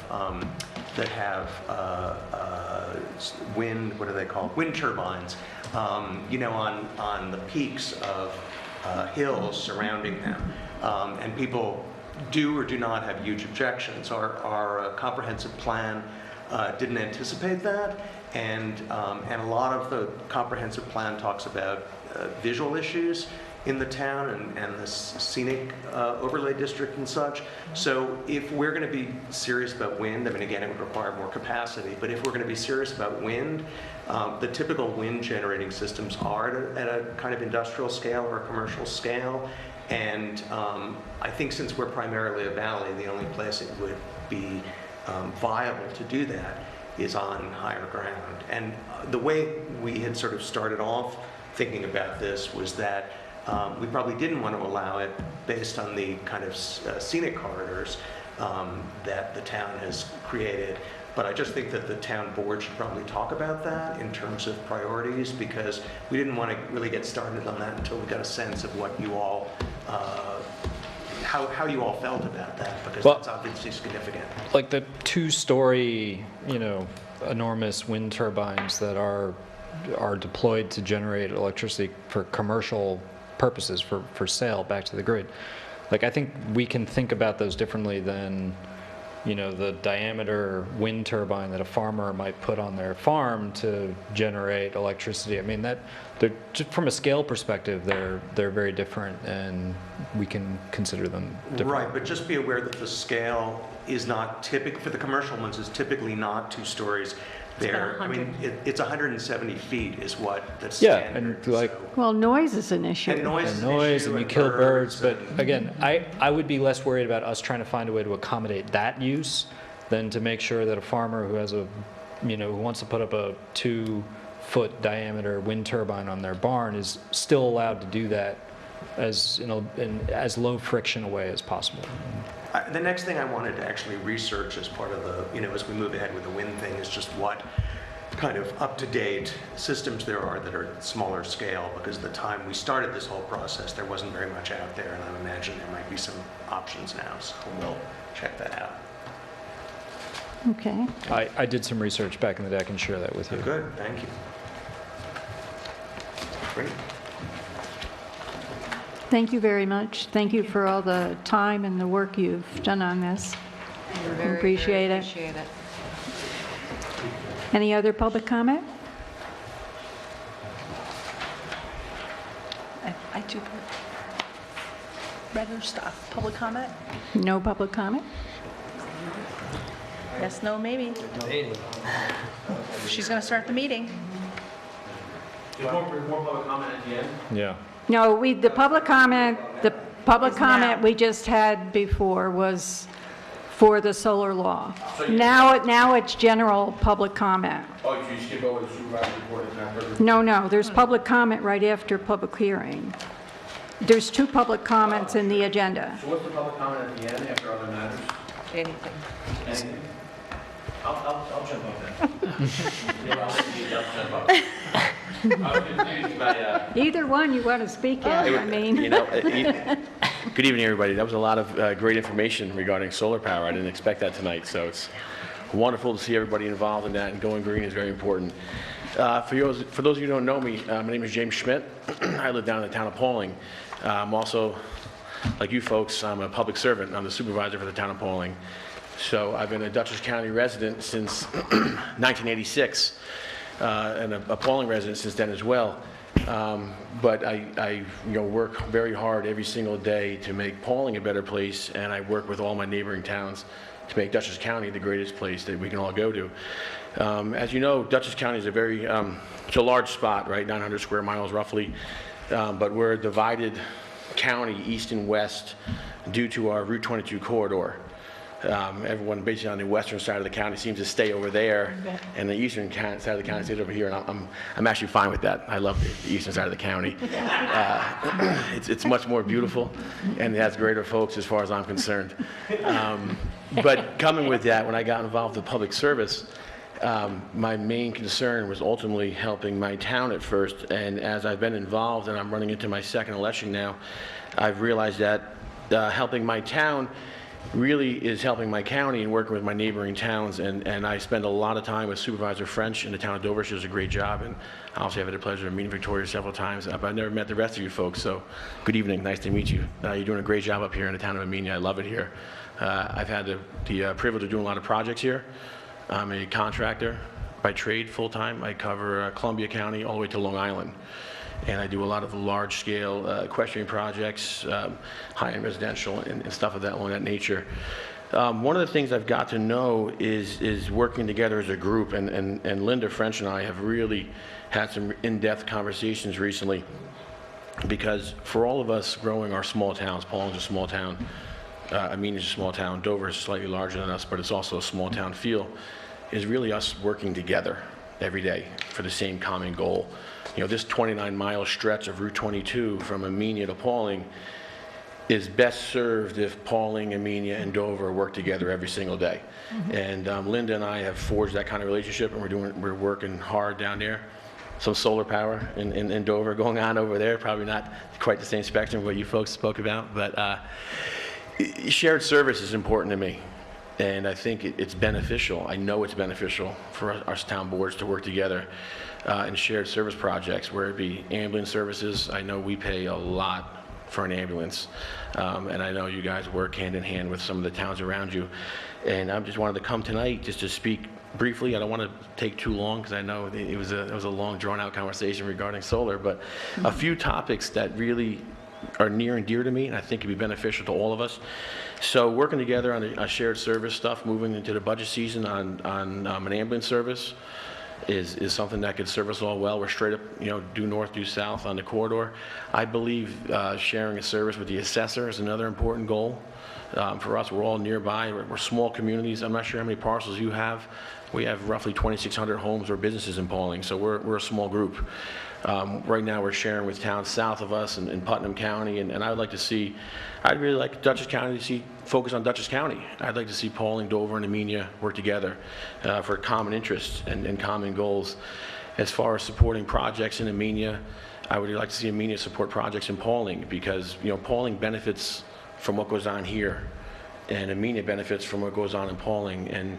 wind, what are they called? Wind turbines, on the peaks of hills surrounding them. And people do or do not have huge objections. Our comprehensive plan didn't anticipate that, and a lot of the comprehensive plan talks about visual issues in the town and the scenic overlay district and such. So if we're going to be serious about wind, I mean, again, it would require more capacity, but if we're going to be serious about wind, the typical wind generating systems are at a kind of industrial scale or a commercial scale. And I think since we're primarily a valley, the only place it would be viable to do that is on higher ground. And the way we had sort of started off thinking about this was that We probably didn't want to allow it based on the kind of scenic corridors that the town has created. But I just think that the town board should probably talk about that in terms of priorities, because we didn't want to really get started on that until we got a sense of what you all, how you all felt about that, because Well, that's obviously significant. Like the 2-story, enormous wind turbines that are deployed to generate electricity for commercial purposes, for sale back to the grid. Like, I think we can think about those differently than, the diameter wind turbine that a farmer might put on their farm to generate electricity. I mean, they're just from a scale perspective, they're very different, and we can consider them different. Right, but just be aware that the scale is not typical, for the commercial ones, is typically not 2 stories. There, I mean, it's 170 feet is what that's Yeah, standard. and like, Well, noise is an issue. And noise is and an noise, issue, and you kill birds, but and- again, I would be less worried about us trying to find a way to accommodate that use than to make sure that a farmer who has who wants to put up a 2-foot diameter wind turbine on their barn is still allowed to do that as, in as low friction a way as possible. The next thing I wanted to actually research as part of the, as we move ahead with the wind thing, is just what kind of up-to-date systems there are that are smaller scale, because the time we started this whole process, there wasn't very much out there, and I imagine there might be some options now, so we'll check that out. Okay. I did some research back in the day. I can share that with you. Good, thank you. Great. Thank you very much. Thank you for all the time and the work you've done on this. We're very, Appreciate very it. appreciate it. Any other public comment? I do regular stuff. Public comment? No public comment? Yes, no, maybe. She's going to start the meeting. More public comment at the end? Yeah. No, the public comment we just had before was for the solar law. Now it's general public comment. Oh, you skip over the supervisor report, it's not further? No, there's public comment right after public hearing. There's 2 public comments in the agenda. So what's the public comment at the end after other matters? Anything. Anything? I'll jump on that. Yeah, I'll let you jump on. I was confused by, Either one you want to speak at, I mean. Good evening, everybody. That was a lot of great information regarding solar power. I didn't expect that tonight, so it's wonderful to see everybody involved in that, and going green is very important. For those of you who don't know me, my name is James Schmidt. I live down in the town of Pauling. I'm also, like you folks, I'm a public servant. I'm the supervisor for the town of Pauling. So I've been a Dutchess County resident since 1986, and a Pauling resident since then as well. But I work very hard every single day to make Pauling a better place, and I work with all my neighboring towns to make Dutchess County the greatest place that we can all go to. As you know, Dutchess County is it's a large spot, right? 900 square miles roughly, but we're a divided county east and west due to our Route 22 corridor. Everyone basically on the western side of the county seems to stay over there, and the eastern side of the county stays over here, and I'm actually fine with that. I love the eastern side of the county. It's much more beautiful, and it has greater folks as far as I'm concerned. But coming with that, when I got involved with public service, my main concern was ultimately helping my town at first, and as I've been involved, and I'm running into my second election now, I've realized that helping my town really is helping my county and working with my neighboring towns, and I spend a lot of time with Supervisor French in the town of Dover. She does a great job, and I also have had the pleasure of meeting Victoria several times, but I've never met the rest of you folks, so good evening, nice to meet you. You're doing a great job up here in the town of Amenia. I love it here. I've had the privilege of doing a lot of projects here. I'm a contractor by trade full-time. I cover Columbia County all the way to Long Island. And I do a lot of large-scale equestrian projects, high-end residential, and stuff of that nature. One of the things I've got to know is working together as a group, and Linda French and I have really had some in-depth conversations recently, because for all of us growing our small towns, Pauling's a small town, Amenia's a small town, Dover is slightly larger than us, but it's also a small town feel, is really us working together every day for the same common goal. this 29-mile stretch of Route 22 from Amenia to Pauling is best served if Pauling, Amenia, and Dover work together every single day. And Linda and I have forged that kind of relationship, and we're working hard down there. Some solar power in Dover going on over there, probably not quite the same spectrum of what you folks spoke about, but shared service is important to me. And I think it's beneficial. I know it's beneficial for us town boards to work together in shared service projects, where it be ambulance services. I know we pay a lot for an ambulance, and I know you guys work hand in hand with some of the towns around you. And I just wanted to come tonight just to speak briefly. I don't want to take too long, because I know it was a long, drawn-out conversation regarding solar, but a few topics that really are near and dear to me, and I think could be beneficial to all of us. So working together on a shared service stuff, moving into the budget season on an ambulance service is something that could serve us all well. We're straight up, due north, due south on the corridor. I believe sharing a service with the assessor is another important goal. For us, we're all nearby. We're small communities. I'm not sure how many parcels you have. We have roughly 2,600 homes or businesses in Pauling, so we're a small group. Right now, we're sharing with towns south of us in Putnam County, and I would like to see, I'd really like Dutchess County to focus on Dutchess County. I'd like to see Pauling, Dover, and Amenia work together for common interests and common goals. As far as supporting projects in Amenia, I would like to see Amenia support projects in Pauling, because Pauling benefits from what goes on here, and Amenia benefits from what goes on in Pauling, and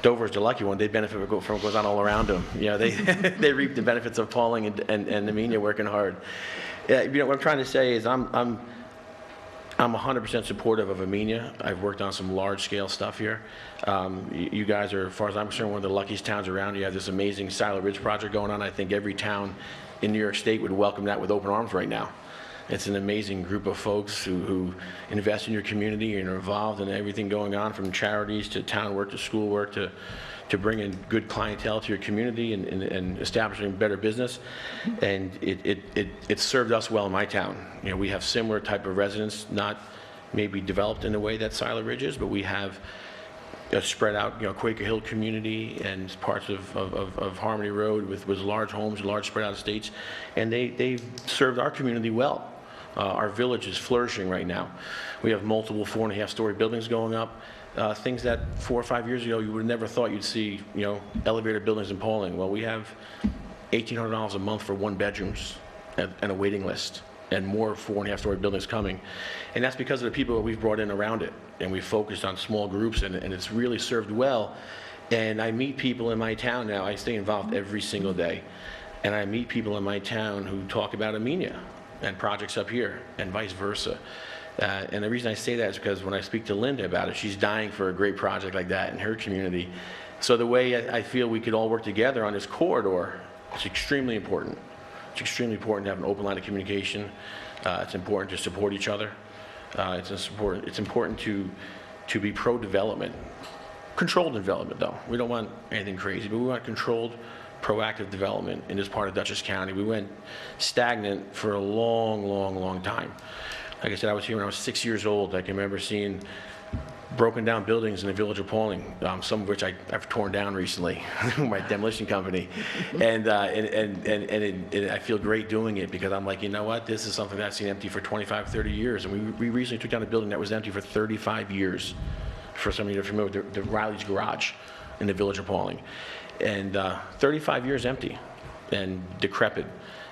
Dover's the lucky one. They benefit from what goes on all around them. They reap the benefits of Pauling and Amenia working hard. What I'm trying to say is I'm 100% supportive of Amenia. I've worked on some large-scale stuff here. You guys are, as far as I'm concerned, one of the luckiest towns around. You have this amazing Silo Ridge project going on. I think every town in New York State would welcome that with open arms right now. It's an amazing group of folks who invest in your community and are involved in everything going on, from charities to town work to school work to bring in good clientele to your community and establishing better business. And it served us well in my town. We have similar type of residents, not maybe developed in the way that Silo Ridge is, but we have a spread out, Quaker Hill community and parts of Harmony Road with large homes, large spread out estates, and they served our community well. Our village is flourishing right now. We have multiple 4.5-story buildings going up, things that 4 or 5 years ago you would have never thought you'd see, elevator buildings in Pauling. Well, we have $1,800 a month for 1-bedrooms and a waiting list, and more 4.5-story buildings coming. And that's because of the people that we've brought in around it, and we've focused on small groups, and it's really served well. And I meet people in my town now. I stay involved every single day, and I meet people in my town who talk about Amenia and projects up here, and vice versa. And the reason I say that is because when I speak to Linda about it, she's dying for a great project like that in her community. So the way I feel we could all work together on this corridor is extremely important. It's extremely important to have an open line of communication. It's important to support each other. It's important to be pro-development. Controlled development, though. We don't want anything crazy, but we want controlled, proactive development in this part of Dutchess County. We went stagnant for a long, long, long time. Like I said, I was here when I was 6 years old. I can remember seeing broken down buildings in the village of Pauling, some of which I've torn down recently, my demolition company. And I feel great doing it, because I'm like, you know what, this is something that I've seen empty for 25, 30 years. And we recently took down a building that was empty for 35 years. For some of you that are familiar with the Riley's Garage in the village of Pauling. And 35 years empty and decrepit.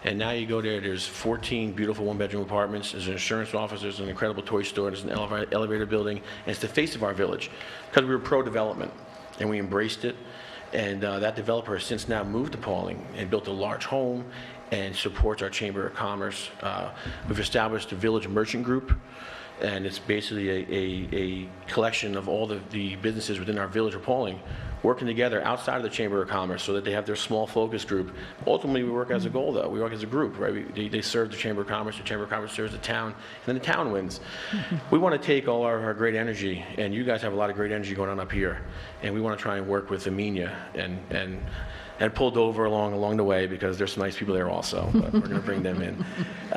And now you go there, there's 14 beautiful 1-bedroom apartments, there's an insurance office, there's an incredible toy store, there's an elevator building, and it's the face of our village, because we were pro-development, and we embraced it. And that developer has since now moved to Pauling and built a large home and supports our Chamber of Commerce. We've established a Village Merchant Group, and it's basically a collection of all the businesses within our village of Pauling working together outside of the Chamber of Commerce so that they have their small focus group. Ultimately, we work as a goal, though. We work as a group, right? They serve the Chamber of Commerce serves the town, and then the town wins. We want to take all our great energy, and you guys have a lot of great energy going on up here, and we want to try and work with Amenia and pull Dover along the way, because there's some nice people there also, but we're going to bring them in.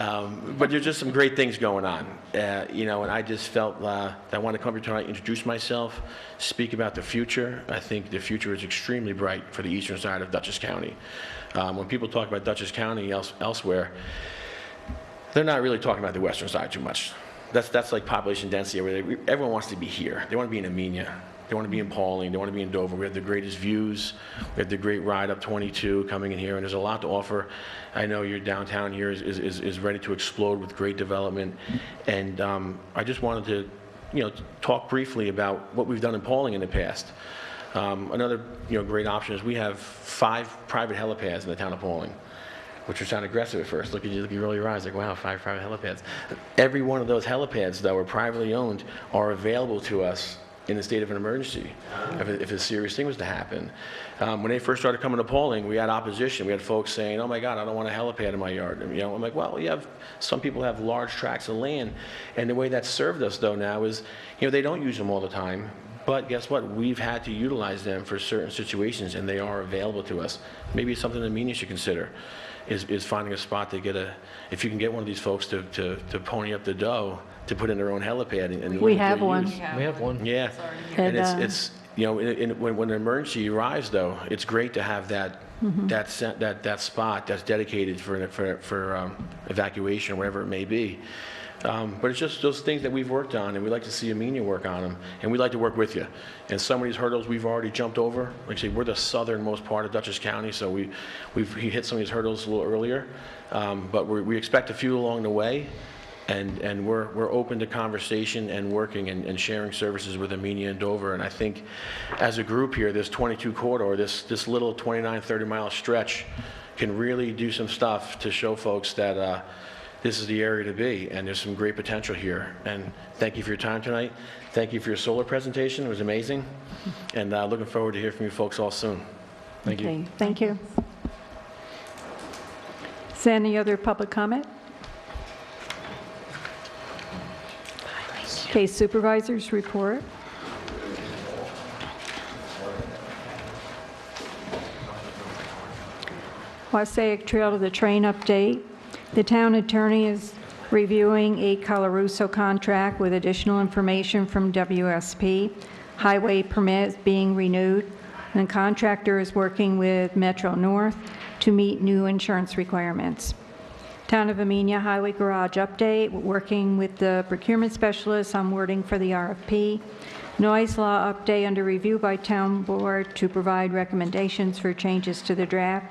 But there's just some great things going on, and I just felt that I wanted to come here tonight, introduce myself, speak about the future. I think the future is extremely bright for the eastern side of Dutchess County. When people talk about Dutchess County elsewhere, they're not really talking about the western side too much. That's like population density. Where everyone wants to be here. They want to be in Amenia. They want to be in Paulding. They want to be in Dover. We have the greatest views. We have the great ride up 22 coming in here, and there's a lot to offer. I know your downtown here is ready to explode with great development, and I just wanted to, talk briefly about what we've done in Paulding in the past. Another, great option is we have 5 private helipads in the town of Paulding, which would sound aggressive at first. Look at you roll your eyes like, wow, 5 private helipads. Every one of those helipads, though, are privately owned, are available to us in the state of an emergency, if a serious thing was to happen. When they first started coming to Paulding, we had opposition. We had folks saying, oh my God, I don't want a helipad in my yard. I'm like, well, some people have large tracts of land, and the way that's served us, though, now is, they don't use them all the time, but guess what? We've had to utilize them for certain situations, and they are available to us. Maybe it's something that Amenia should consider, is finding a spot to get if you can get one of these folks to pony up the dough, to put in their own helipad. And We have one. We have one. Yeah, and it's when an emergency arrives, though, it's great to have that spot that's dedicated for evacuation, whatever it may be. But it's just those things that we've worked on, and we'd like to see Amenia work on them, and we'd like to work with you. And some of these hurdles we've already jumped over. Like I say, we're the southernmost part of Dutchess County, so we hit some of these hurdles a little earlier. But we expect a few along the way. And we're open to conversation and working and sharing services with Amenia and Dover. And I think as a group here, this 22 corridor, this little 29, 30-mile stretch can really do some stuff to show folks that this is the area to be, and there's some great potential here. And thank you for your time tonight. Thank you for your solar presentation. It was amazing. And looking forward to hearing from you folks all soon. Thank you. Okay, thank you. Is there any other public comment? Okay, supervisors report. Wassaic Trail to the Train update. The town attorney is reviewing a Colarusso contract with additional information from WSP. Highway permit is being renewed, and the contractor is working with Metro North to meet new insurance requirements. Town of Amenia Highway Garage update, working with the procurement specialist on wording for the RFP. Noise law update under review by town board to provide recommendations for changes to the draft.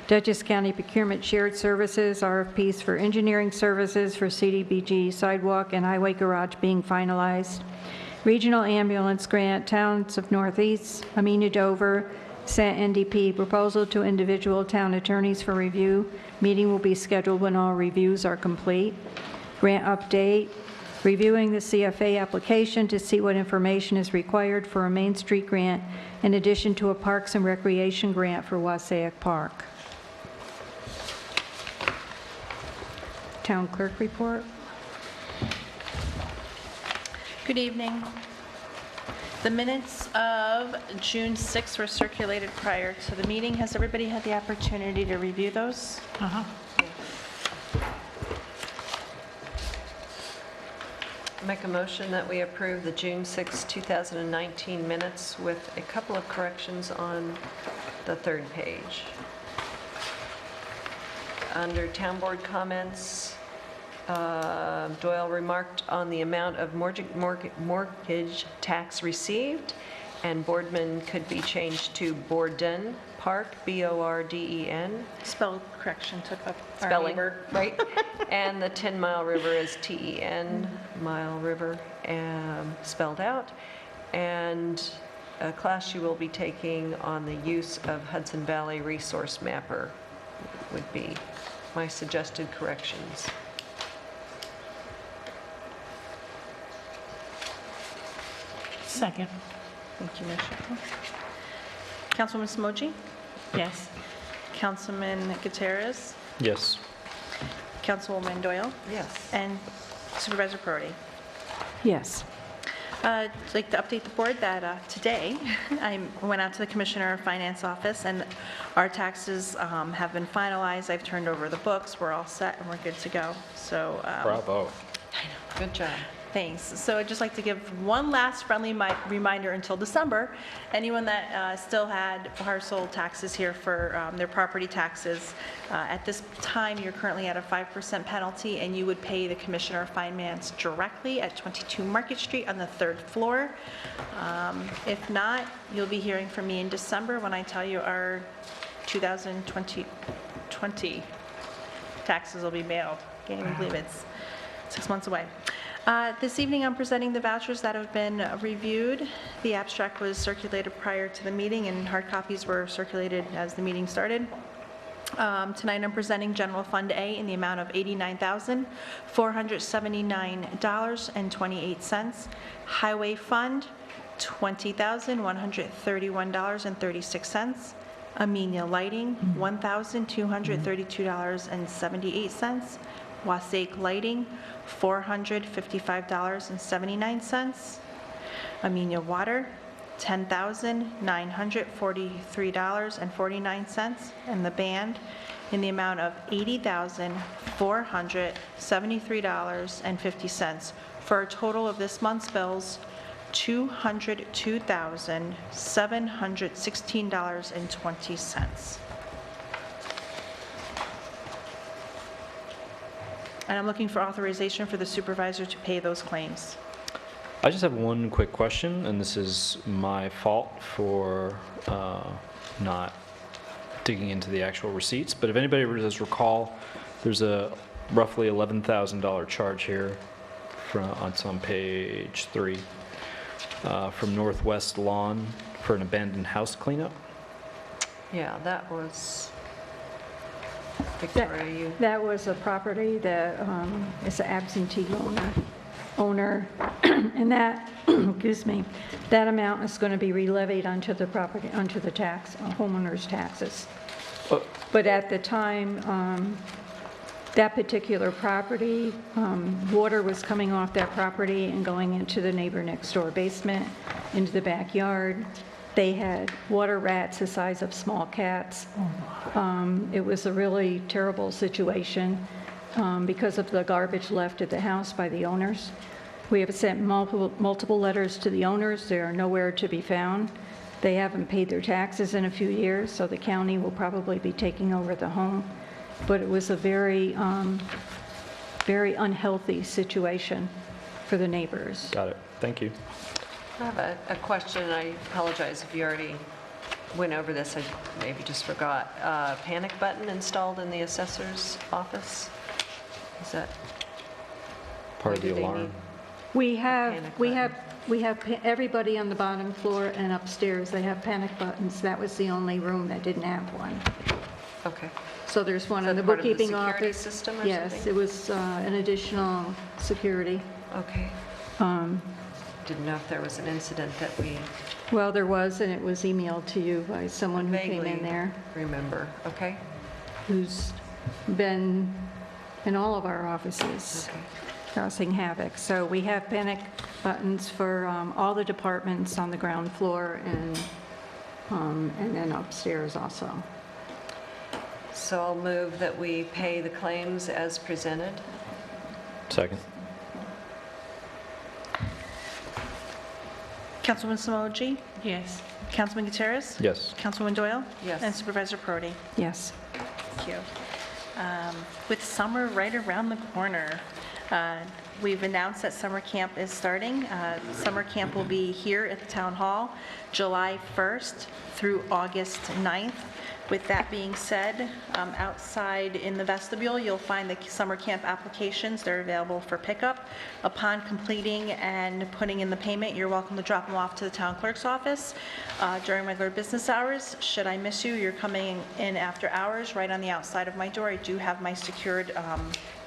Dutchess County Procurement Shared Services, RFPs for engineering services for CDBG sidewalk and highway garage being finalized. Regional ambulance grant, towns of Northeast, Amenia Dover, sent NDP proposal to individual town attorneys for review. Meeting will be scheduled when all reviews are complete. Grant update, reviewing the CFA application to see what information is required for a Main Street grant in addition to a Parks and Recreation grant for Wassaic Park. Town clerk report. Good evening. The minutes of June 6th were circulated prior to the meeting. Has everybody had the opportunity to review those? Make a motion that we approve the June 6, 2019 minutes with a couple of corrections on the third page. Under town board comments, Doyle remarked on the amount of mortgage tax received, and Boardman could be changed to Borden Park, B-O-R-D-E-N. Spell correction took up our Spelling, neighbor. right? And the 10 Mile River is T-E-N, Mile River, spelled out. And a class you will be taking on the use of Hudson Valley Resource Mapper would be my suggested corrections. Second. Thank you, Michelle. Councilwoman Smoji? Yes. Councilman Gutierrez? Yes. Councilwoman Doyle? Yes. And Supervisor Perotti? Yes. I'd like to update the board that today I went out to the Commissioner of Finance office, and our taxes have been finalized. I've turned over the books. We're all set and we're good to go. So Bravo. Good job. thanks. So I'd just like to give one last friendly reminder until December. Anyone that still had parcel taxes here for their property taxes, at this time, you're currently at a 5% penalty, and you would pay the Commissioner of Finance directly at 22 Market Street on the 3rd floor. If not, you'll be hearing from me in December when I tell you our 2020 taxes will be mailed. Can't even believe it's 6 months away. This evening, I'm presenting the vouchers that have been reviewed. The abstract was circulated prior to the meeting, and hard copies were circulated as the meeting started. Tonight, I'm presenting General Fund A in the amount of $89,479.28. Highway Fund, $20,131.36. Amenia Lighting, $1,232.78. Wasake Lighting, $455.79. Amenia Water, $10,943.49, and the band in the amount of $80,473.50, for a total of this month's bills, $202,716.20. And I'm looking for authorization for the supervisor to pay those claims. I just have one quick question, and this is my fault for not digging into the actual receipts, but if anybody does recall, there's a roughly $11,000 charge here it's on page 3 from Northwest Lawn for an abandoned house cleanup. Yeah, that was, Victoria, you, That was a property that is an absentee owner, and that, excuse me, that amount is going to be re-levied onto the property, onto the homeowner's taxes. But at the time, that particular property, water was coming off that property and going into the neighbor next door basement, into the backyard. They had water rats the size of small cats. It was a really terrible situation because of the garbage left at the house by the owners. We have sent multiple letters to the owners. They are nowhere to be found. They haven't paid their taxes in a few years, so the county will probably be taking over the home. But it was a very, very unhealthy situation for the neighbors. Got it. Thank you. I have a question. I apologize if you already went over this. I maybe just forgot. Panic button installed in the assessor's office? Is that Part of Why the do they alarm. need- We have Panic everybody on the bottom floor and upstairs, they have panic buttons. That was the only room that didn't have one. Okay. So there's one Is in that the part of the bookkeeping security office. system or Yes, something? it was an additional security. Okay. Um, Didn't know if there was an incident that we Well, there was, and it was emailed to you by someone who came in vaguely there, remember. Okay? who's been in all of our offices, Okay. causing havoc. So we have panic buttons for all the departments on the ground floor and then upstairs also. So I'll move that we pay the claims as presented. Second. Councilwoman Simoji? Yes. Councilman Gutierrez? Yes. Councilwoman Doyle? Yes. And Supervisor Prodi? Yes. Thank you. With summer right around the corner, we've announced that summer camp is starting. Summer camp will be here at the Town Hall, July 1st through August 9th. With that being said, outside in the vestibule, you'll find the summer camp applications. They're available for pickup. Upon completing and putting in the payment, you're welcome to drop them off to the town clerk's office during regular business hours. Should I miss you, you're coming in after hours, right on the outside of my door. I do have my secured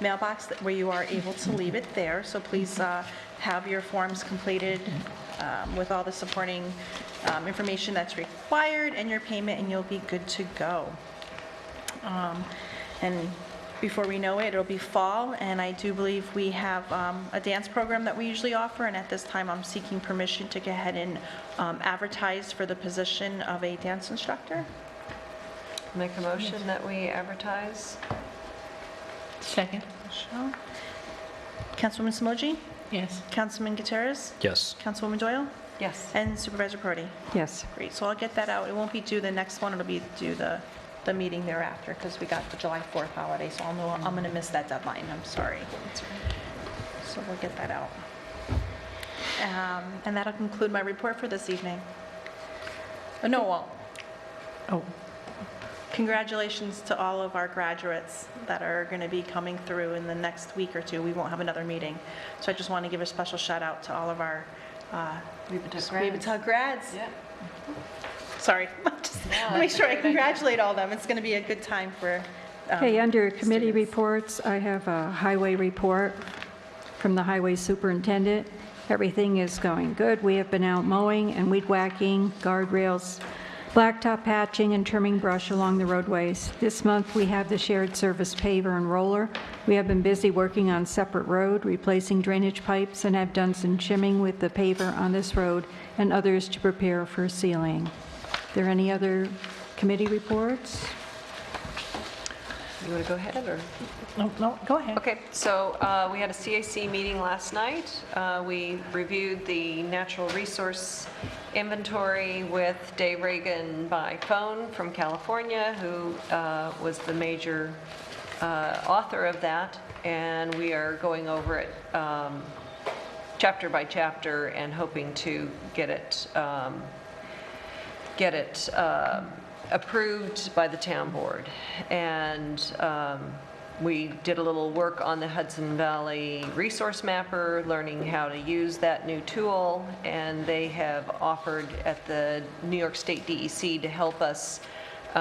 mailbox where you are able to leave it there. So please have your forms completed with all the supporting information that's required and your payment, and you'll be good to go. And before we know it, it'll be fall, and I do believe we have a dance program that we usually offer, and at this time, I'm seeking permission to go ahead and advertise for the position of a dance instructor. Make a motion that we advertise. Second. Michelle? Councilwoman Simoji? Yes. Councilman Gutierrez? Yes. Councilwoman Doyle? Yes. And Supervisor Prodi? Yes. Great, so I'll get that out. It won't be due the next one, it'll be due the meeting thereafter, because we got the July 4th holiday, so I'll know I'm going to miss that deadline, I'm sorry. So we'll get that out. And that'll conclude my report for this evening. No, well, Oh, congratulations to all of our graduates that are going to be coming through in the next week or two. We won't have another meeting. So I just want to give a special shout out to all of our Weebatuck grads. Yeah. Sorry, just make sure I congratulate all of them. It's going to be a good time for Okay, under committee students. reports, I have a highway report from the highway superintendent. Everything is going good. We have been out mowing and weed whacking, guardrails, blacktop patching, and trimming brush along the roadways. This month, we have the shared service paver and roller. We have been busy working on separate road, replacing drainage pipes, and have done some chimming with the paver on this road and others to prepare for sealing. Are there any other committee reports? You want to go ahead, or? no, go ahead. Okay, so we had a CAC meeting last night. We reviewed the natural resource inventory with Dave Reagan by phone from California, who was the major author of that, and we are going over it chapter by chapter and hoping to get it approved by the town board. And we did a little work on the Hudson Valley Resource Mapper, learning how to use that new tool, and they have offered at the New York State DEC to help us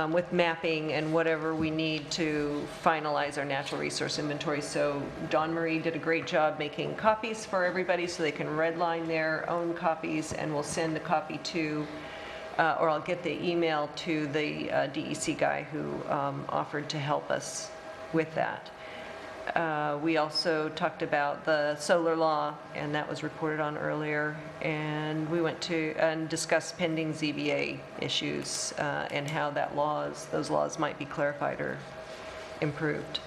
with mapping and whatever we need to finalize our natural resource inventory. So Dawn Marie did a great job making copies for everybody so they can redline their own copies, and we'll send a copy to or I'll get the email to the DEC guy who offered to help us with that. We also talked about the solar law, and that was reported on earlier. And we went to and discussed pending ZBA issues and how those laws might be clarified or improved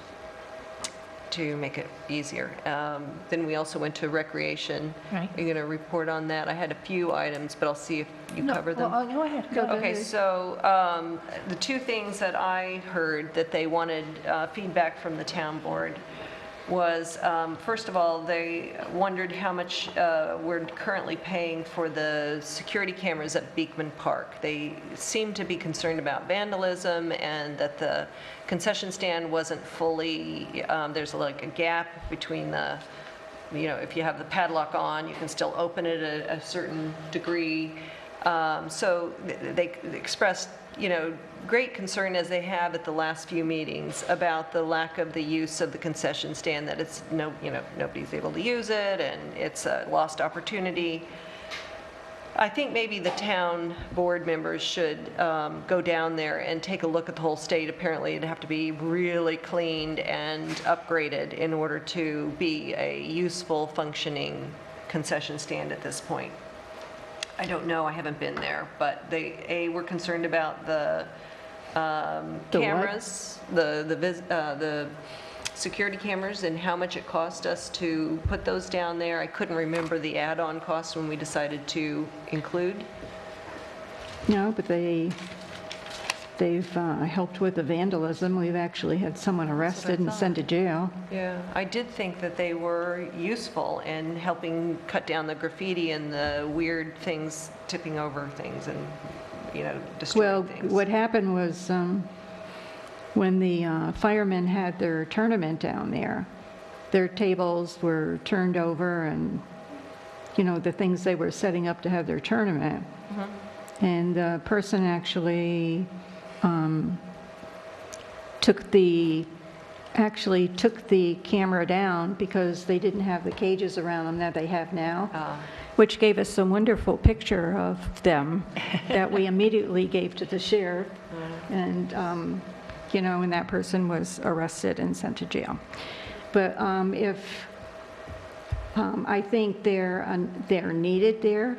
to make it easier. Then we also went to recreation. Right. Are you going to report on that? I had a few items, but I'll see if you cover them. Oh, go ahead. Okay, so the two things that I heard that they wanted feedback from the town board was, first of all, they wondered how much we're currently paying for the security cameras at Beekman Park. They seem to be concerned about vandalism and that the concession stand wasn't fully, there's like a gap between the, if you have the padlock on, you can still open it at a certain degree. So they expressed, great concern, as they have at the last few meetings, about the lack of the use of the concession stand, that it's nobody's able to use it and it's a lost opportunity. I think maybe the town board members should go down there and take a look at the whole state. Apparently it'd have to be really cleaned and upgraded in order to be a useful, functioning concession stand at this point. I don't know, I haven't been there, but they were concerned about the cameras, the security cameras, and how much it cost us to put those down there. I couldn't remember the add-on cost when we decided to include. No, but they've helped with the vandalism. We've actually had someone arrested and sent to jail. Yeah, I did think that they were useful in helping cut down the graffiti and the weird things, tipping over things and, destroying things. Well, what happened was when the firemen had their tournament down there, their tables were turned over and, the things they were setting up to have their tournament. Mm-hmm. And the person actually took the camera down because they didn't have the cages around them that they have now, which gave us a wonderful picture of them that we immediately gave to the sheriff. And and that person was arrested and sent to jail. But I think they're needed there.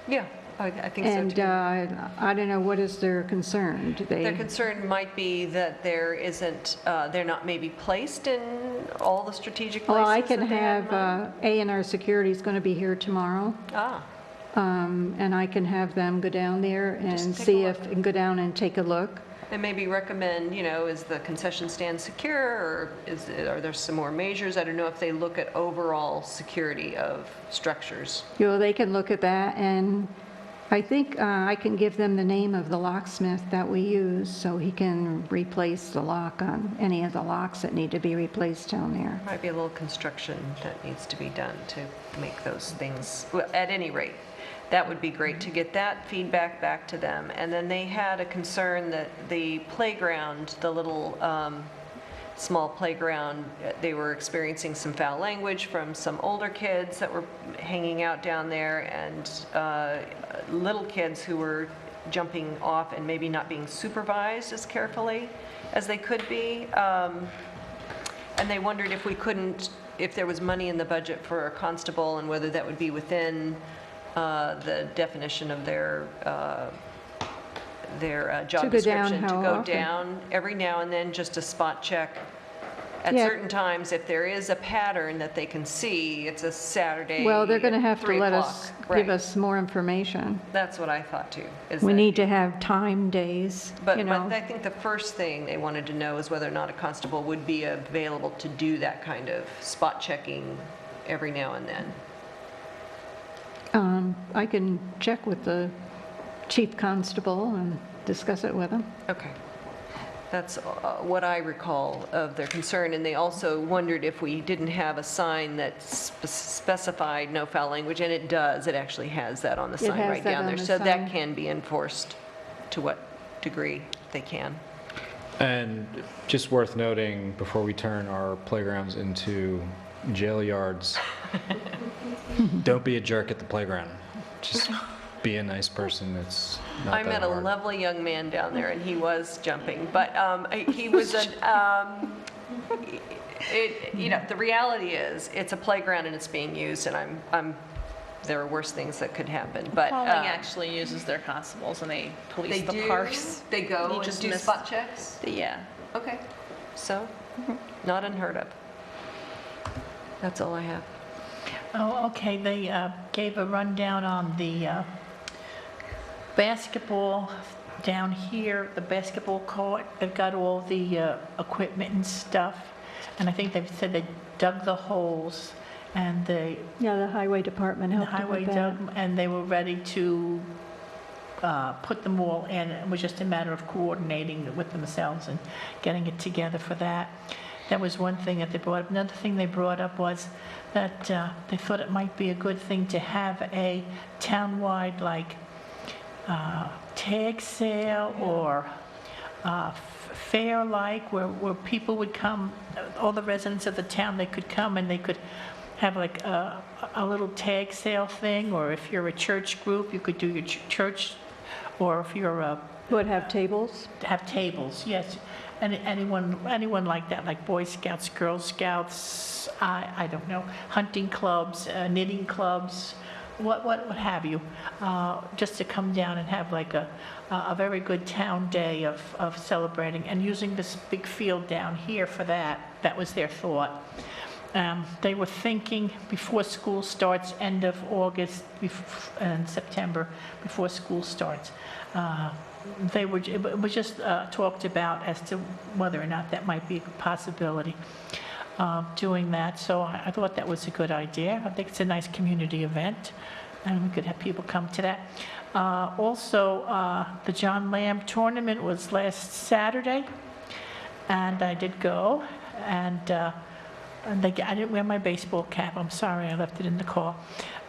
Yeah, I think so And too. I don't know, what is their concern? Do they? Their concern might be that there isn't, they're not maybe placed in all the strategic places Well, I can that they have, money? A&R Security is going to be here tomorrow, Ah, and I can have them go down there and Just take a see look. and go down and take a look. and maybe recommend, is the concession stand secure, or are there some more measures? I don't know if they look at overall security of structures. They can look at that, and I think I can give them the name of the locksmith that we use, so he can replace the lock on any of the locks that need to be replaced down there. Might be a little construction that needs to be done to make those things, well, at any rate, that would be great to get that feedback back to them. And then they had a concern that the playground, the little small playground, they were experiencing some foul language from some older kids that were hanging out down there, and little kids who were jumping off and maybe not being supervised as carefully as they could be. And they wondered if there was money in the budget for a constable, and whether that would be within the definition of their job To go down description. how To go often? down every now and then, just to spot check at Yeah. certain times. If there is a pattern that they can see, it's a Saturday. Well, they're going to at have to 3 let o'clock. us, Right. give us more information. That's what I thought too. Is We that- need to have time days, But I think the first thing they wanted to know is whether or not a constable would be available to do that kind of spot checking every now and then. I can check with the chief constable and discuss it with him. Okay. That's what I recall of their concern. And they also wondered if we didn't have a sign that specified no foul language, and it does. It actually has that on the sign has right that down on there. the So that sign. can be enforced to what degree they can. And just worth noting, before we turn our playgrounds into jail yards, don't be a jerk at the playground. Just be a nice person. It's not I that met a hard. lovely young man down there, and he was jumping, but he was the reality is, it's a playground and it's being used, and there are worse things that could happen, but. Pauling actually uses their constables, and they police They the do? parks. They go He and just do missed- spot checks? Yeah. Okay, so, not unheard of. That's all I have. Oh, okay, they gave a rundown on the basketball down here, the basketball court. They've got all the equipment and stuff, and I think they've said they dug the holes, and the Yeah, the highway department helped them highway with that. dug, and they were ready to put them all in. It was just a matter of coordinating with themselves and getting it together for that. That was one thing that they brought up. Another thing they brought up was that they thought it might be a good thing to have a townwide, like, tag sale or fair-like, where people would come, all the residents of the town, they could come and they could have like a little tag sale thing, or if you're a church group, you could do your church, or if you're a Would have tables? have tables, yes. And anyone like that, like Boy Scouts, Girl Scouts, I don't know, hunting clubs, knitting clubs, what have you, just to come down and have like a very good town day of celebrating, and using this big field down here for that. That was their thought. They were thinking before school starts, end of August and September, before school starts. It was just talked about as to whether or not that might be a possibility of doing that. So I thought that was a good idea. I think it's a nice community event, and we could have people come to that. Also, the John Lamb tournament was last Saturday, and I did go, and I didn't wear my baseball cap. I'm sorry, I left it in the car.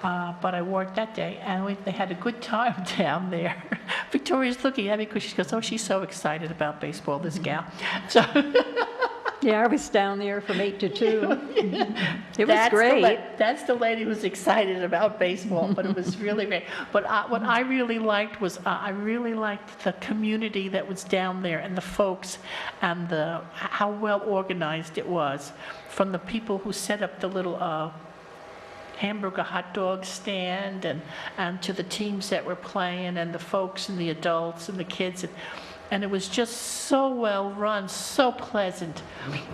But I wore it that day, and they had a good time down there. Victoria's looking at me because she goes, oh, she's so excited about baseball, this gal. So, Yeah, I was down there from 8 to 2. It was That's the great. That's the lady who's excited about baseball, but it was really great. But what I really liked was, I really liked the community that was down there and the folks and how well organized it was. From the people who set up the little hamburger hot dog stand and to the teams that were playing and the folks and the adults and the kids. And it was just so well run, so pleasant.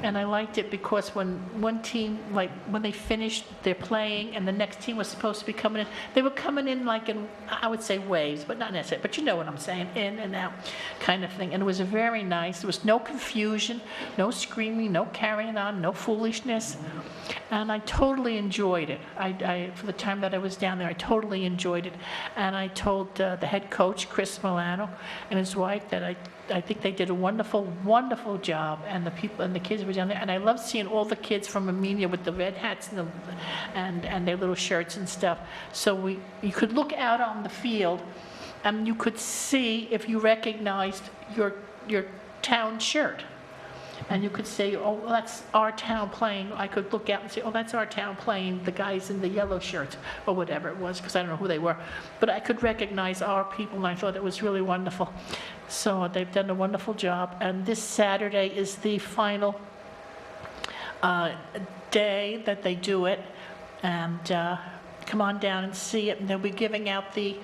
And I liked it because when one team, like when they finished their playing and the next team was supposed to be coming in, they were coming in like in, I would say waves, but not necessarily, but you know what I'm saying, in and out kind of thing. And it was very nice. There was no confusion, no screaming, no carrying on, no foolishness. And I totally enjoyed it. For the time that I was down there, I totally enjoyed it. And I told the head coach, Chris Milano, and his wife that I think they did a wonderful, wonderful job. And the people and the kids were down there. And I loved seeing all the kids from Amenia with the red hats and their little shirts and stuff. So you could look out on the field and you could see if you recognized your town shirt. And you could say, oh, well, that's our town playing. I could look out and say, oh, that's our town playing, the guys in the yellow shirts, or whatever it was, because I don't know who they were. But I could recognize our people, and I thought it was really wonderful. So they've done a wonderful job. And this Saturday is the final day that they do it. And come on down and see it. And they'll be giving out the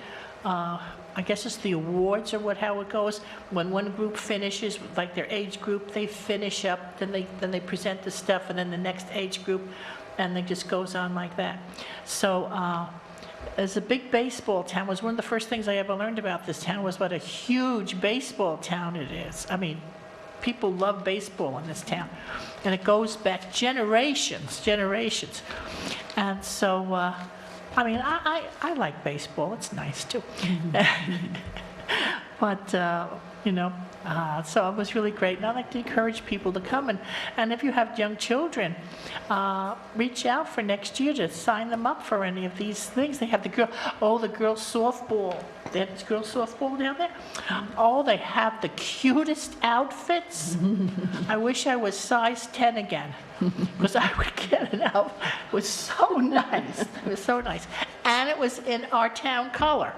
I guess it's the awards or how it goes. When one group finishes, like their age group, they finish up, then they present the stuff, and then the next age group, and it just goes on like that. So as a big baseball town, was one of the first things I ever learned about this town was what a huge baseball town it is. I mean, people love baseball in this town, and it goes back generations. And so I mean, I like baseball. It's nice, too. But, so it was really great. And I like to encourage people to come. And if you have young children, reach out for next year to sign them up for any of these things. They have the girls' softball. They have this girls' softball down there. Oh, they have the cutest outfits. I wish I was size 10 again, because I would get it out. It was so nice. It was so nice. And it was in our town color.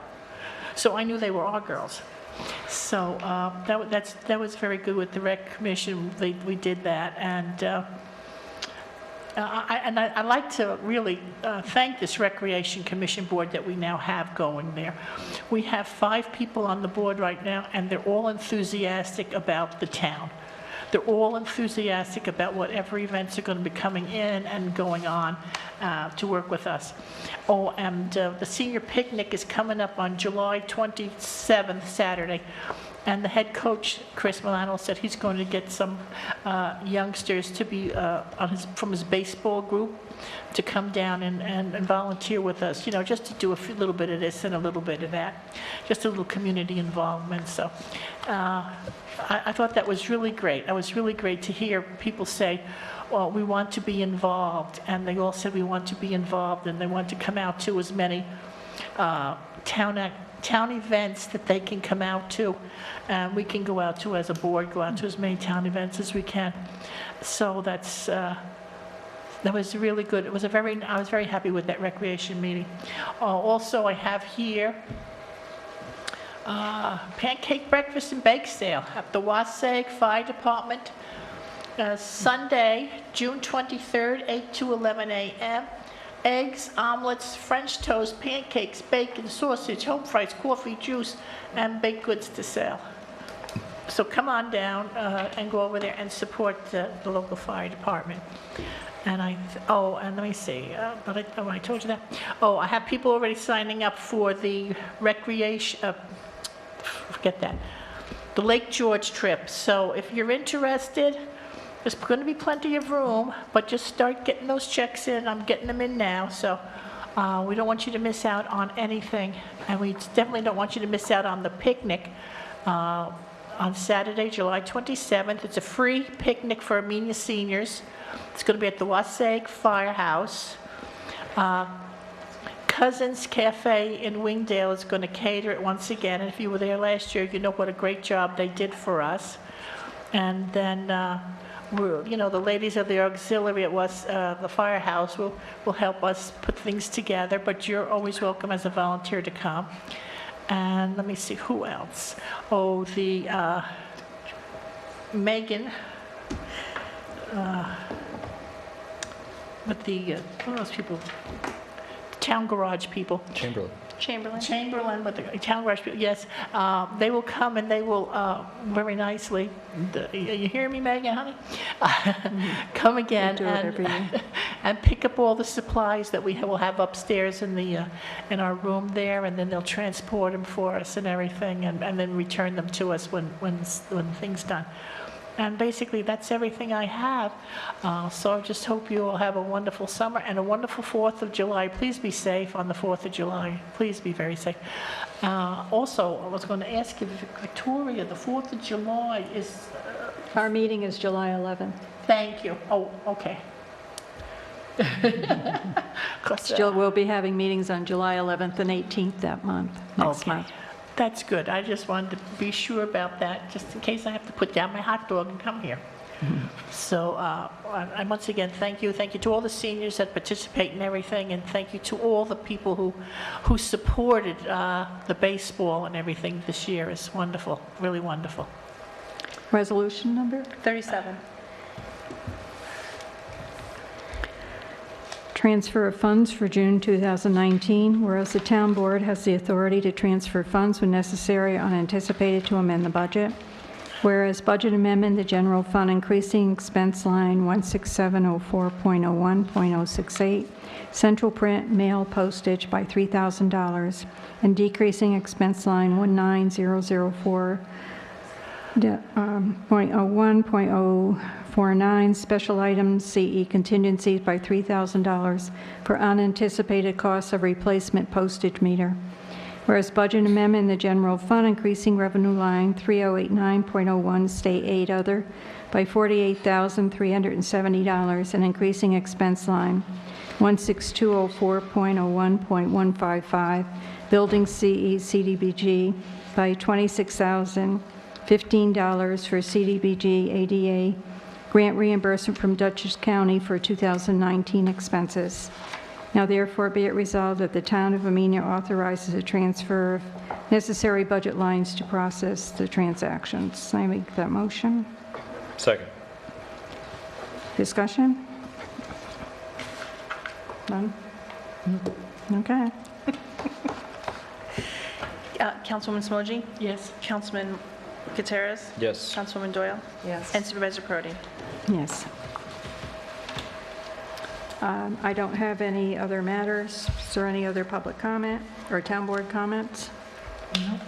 So I knew they were our girls. So that was very good with the Rec Commission. We did that. And I'd like to really thank this Recreation Commission board that we now have going there. We have 5 people on the board right now, and they're all enthusiastic about the town. They're all enthusiastic about whatever events are going to be coming in and going on to work with us. Oh, and the senior picnic is coming up on July 27th, Saturday. And the head coach, Chris Milano, said he's going to get some youngsters to be from his baseball group to come down and volunteer with us, just to do a little bit of this and a little bit of that, just a little community involvement. So I thought that was really great. It was really great to hear people say, well, we want to be involved. And they all said we want to be involved, and they want to come out to as many town events that they can come out to, and we can go out to as a board, go out to as many town events as we can. So that was really good. I was very happy with that recreation meeting. Also, I have here pancake breakfast and bake sale at the Wasaig Fire Department, Sunday, June 23rd, 8 to 11 a.m. Eggs, omelets, French toast, pancakes, bacon, sausage, home fries, coffee, juice, and baked goods to sell. So come on down and go over there and support the local fire department. And and let me see, I told you that. Oh, I have people already signing up for the recreation, forget that, the Lake George trip. So if you're interested, there's going to be plenty of room, but just start getting those checks in. I'm getting them in now, so we don't want you to miss out on anything. And we definitely don't want you to miss out on the picnic on Saturday, July 27th. It's a free picnic for Amenia seniors. It's going to be at the Wasaig Firehouse. Cousins Cafe in Wingdale is going to cater it once again. And if you were there last year, you know what a great job they did for us. And then, the ladies of the auxiliary at the firehouse will help us put things together, but you're always welcome as a volunteer to come. And let me see, who else? Oh, Megan, with what are those people? Town garage people. Chamberlain with the town garage people, yes. They will come and they will, very nicely, you hear me, Megan, honey? Come again do it every year. and pick up all the supplies that we will have upstairs in our room there, and then they'll transport them for us and everything, and then return them to us when things done. And basically, that's everything I have. So I just hope you all have a wonderful summer and a wonderful 4th of July. Please be safe on the 4th of July. Please be very safe. Also, I was going to ask you, Victoria, the 4th of July is... Our meeting is July 11th. Thank you. Oh, okay. We'll be having meetings on July 11th and 18th that month, next Okay. month. That's good. I just wanted to be sure about that, just in case I have to put down my hot dog and come here. So I once again, thank you. Thank you to all the seniors that participate in everything, and thank you to all the people who supported the baseball and everything this year. It's wonderful, really wonderful. Resolution number? 37. Transfer of funds for June 2019, whereas the town board has the authority to transfer funds when necessary or unanticipated to amend the budget. Whereas budget amendment, the general fund increasing expense line 16704.01.068, central print mail postage by $3,000, and decreasing expense line 19004.01.049, special items CE contingencies by $3,000 for unanticipated costs of replacement postage meter. Whereas budget amendment in the general fund increasing revenue line 3089.01 state aid other by $48,370 and increasing expense line 16204.01.155 building CE CDBG by $26,015 for CDBG ADA grant reimbursement from Dutchess County for 2019 expenses. Now therefore be it resolved that the town of Amenia authorizes a transfer of necessary budget lines to process the transactions. I make that motion. Second. Discussion? None? Okay. Councilwoman Smoji? Yes. Councilman Gutierrez? Yes. Councilwoman Doyle? Yes. And Supervisor Prodi? Yes. I don't have any other matters. Is there any other public comment or town board comments? No.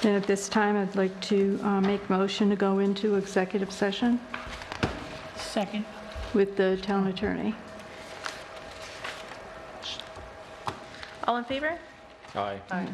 Then at this time, I'd like to make motion to go into executive session Second. with the town attorney. All in favor? Aye. Aye.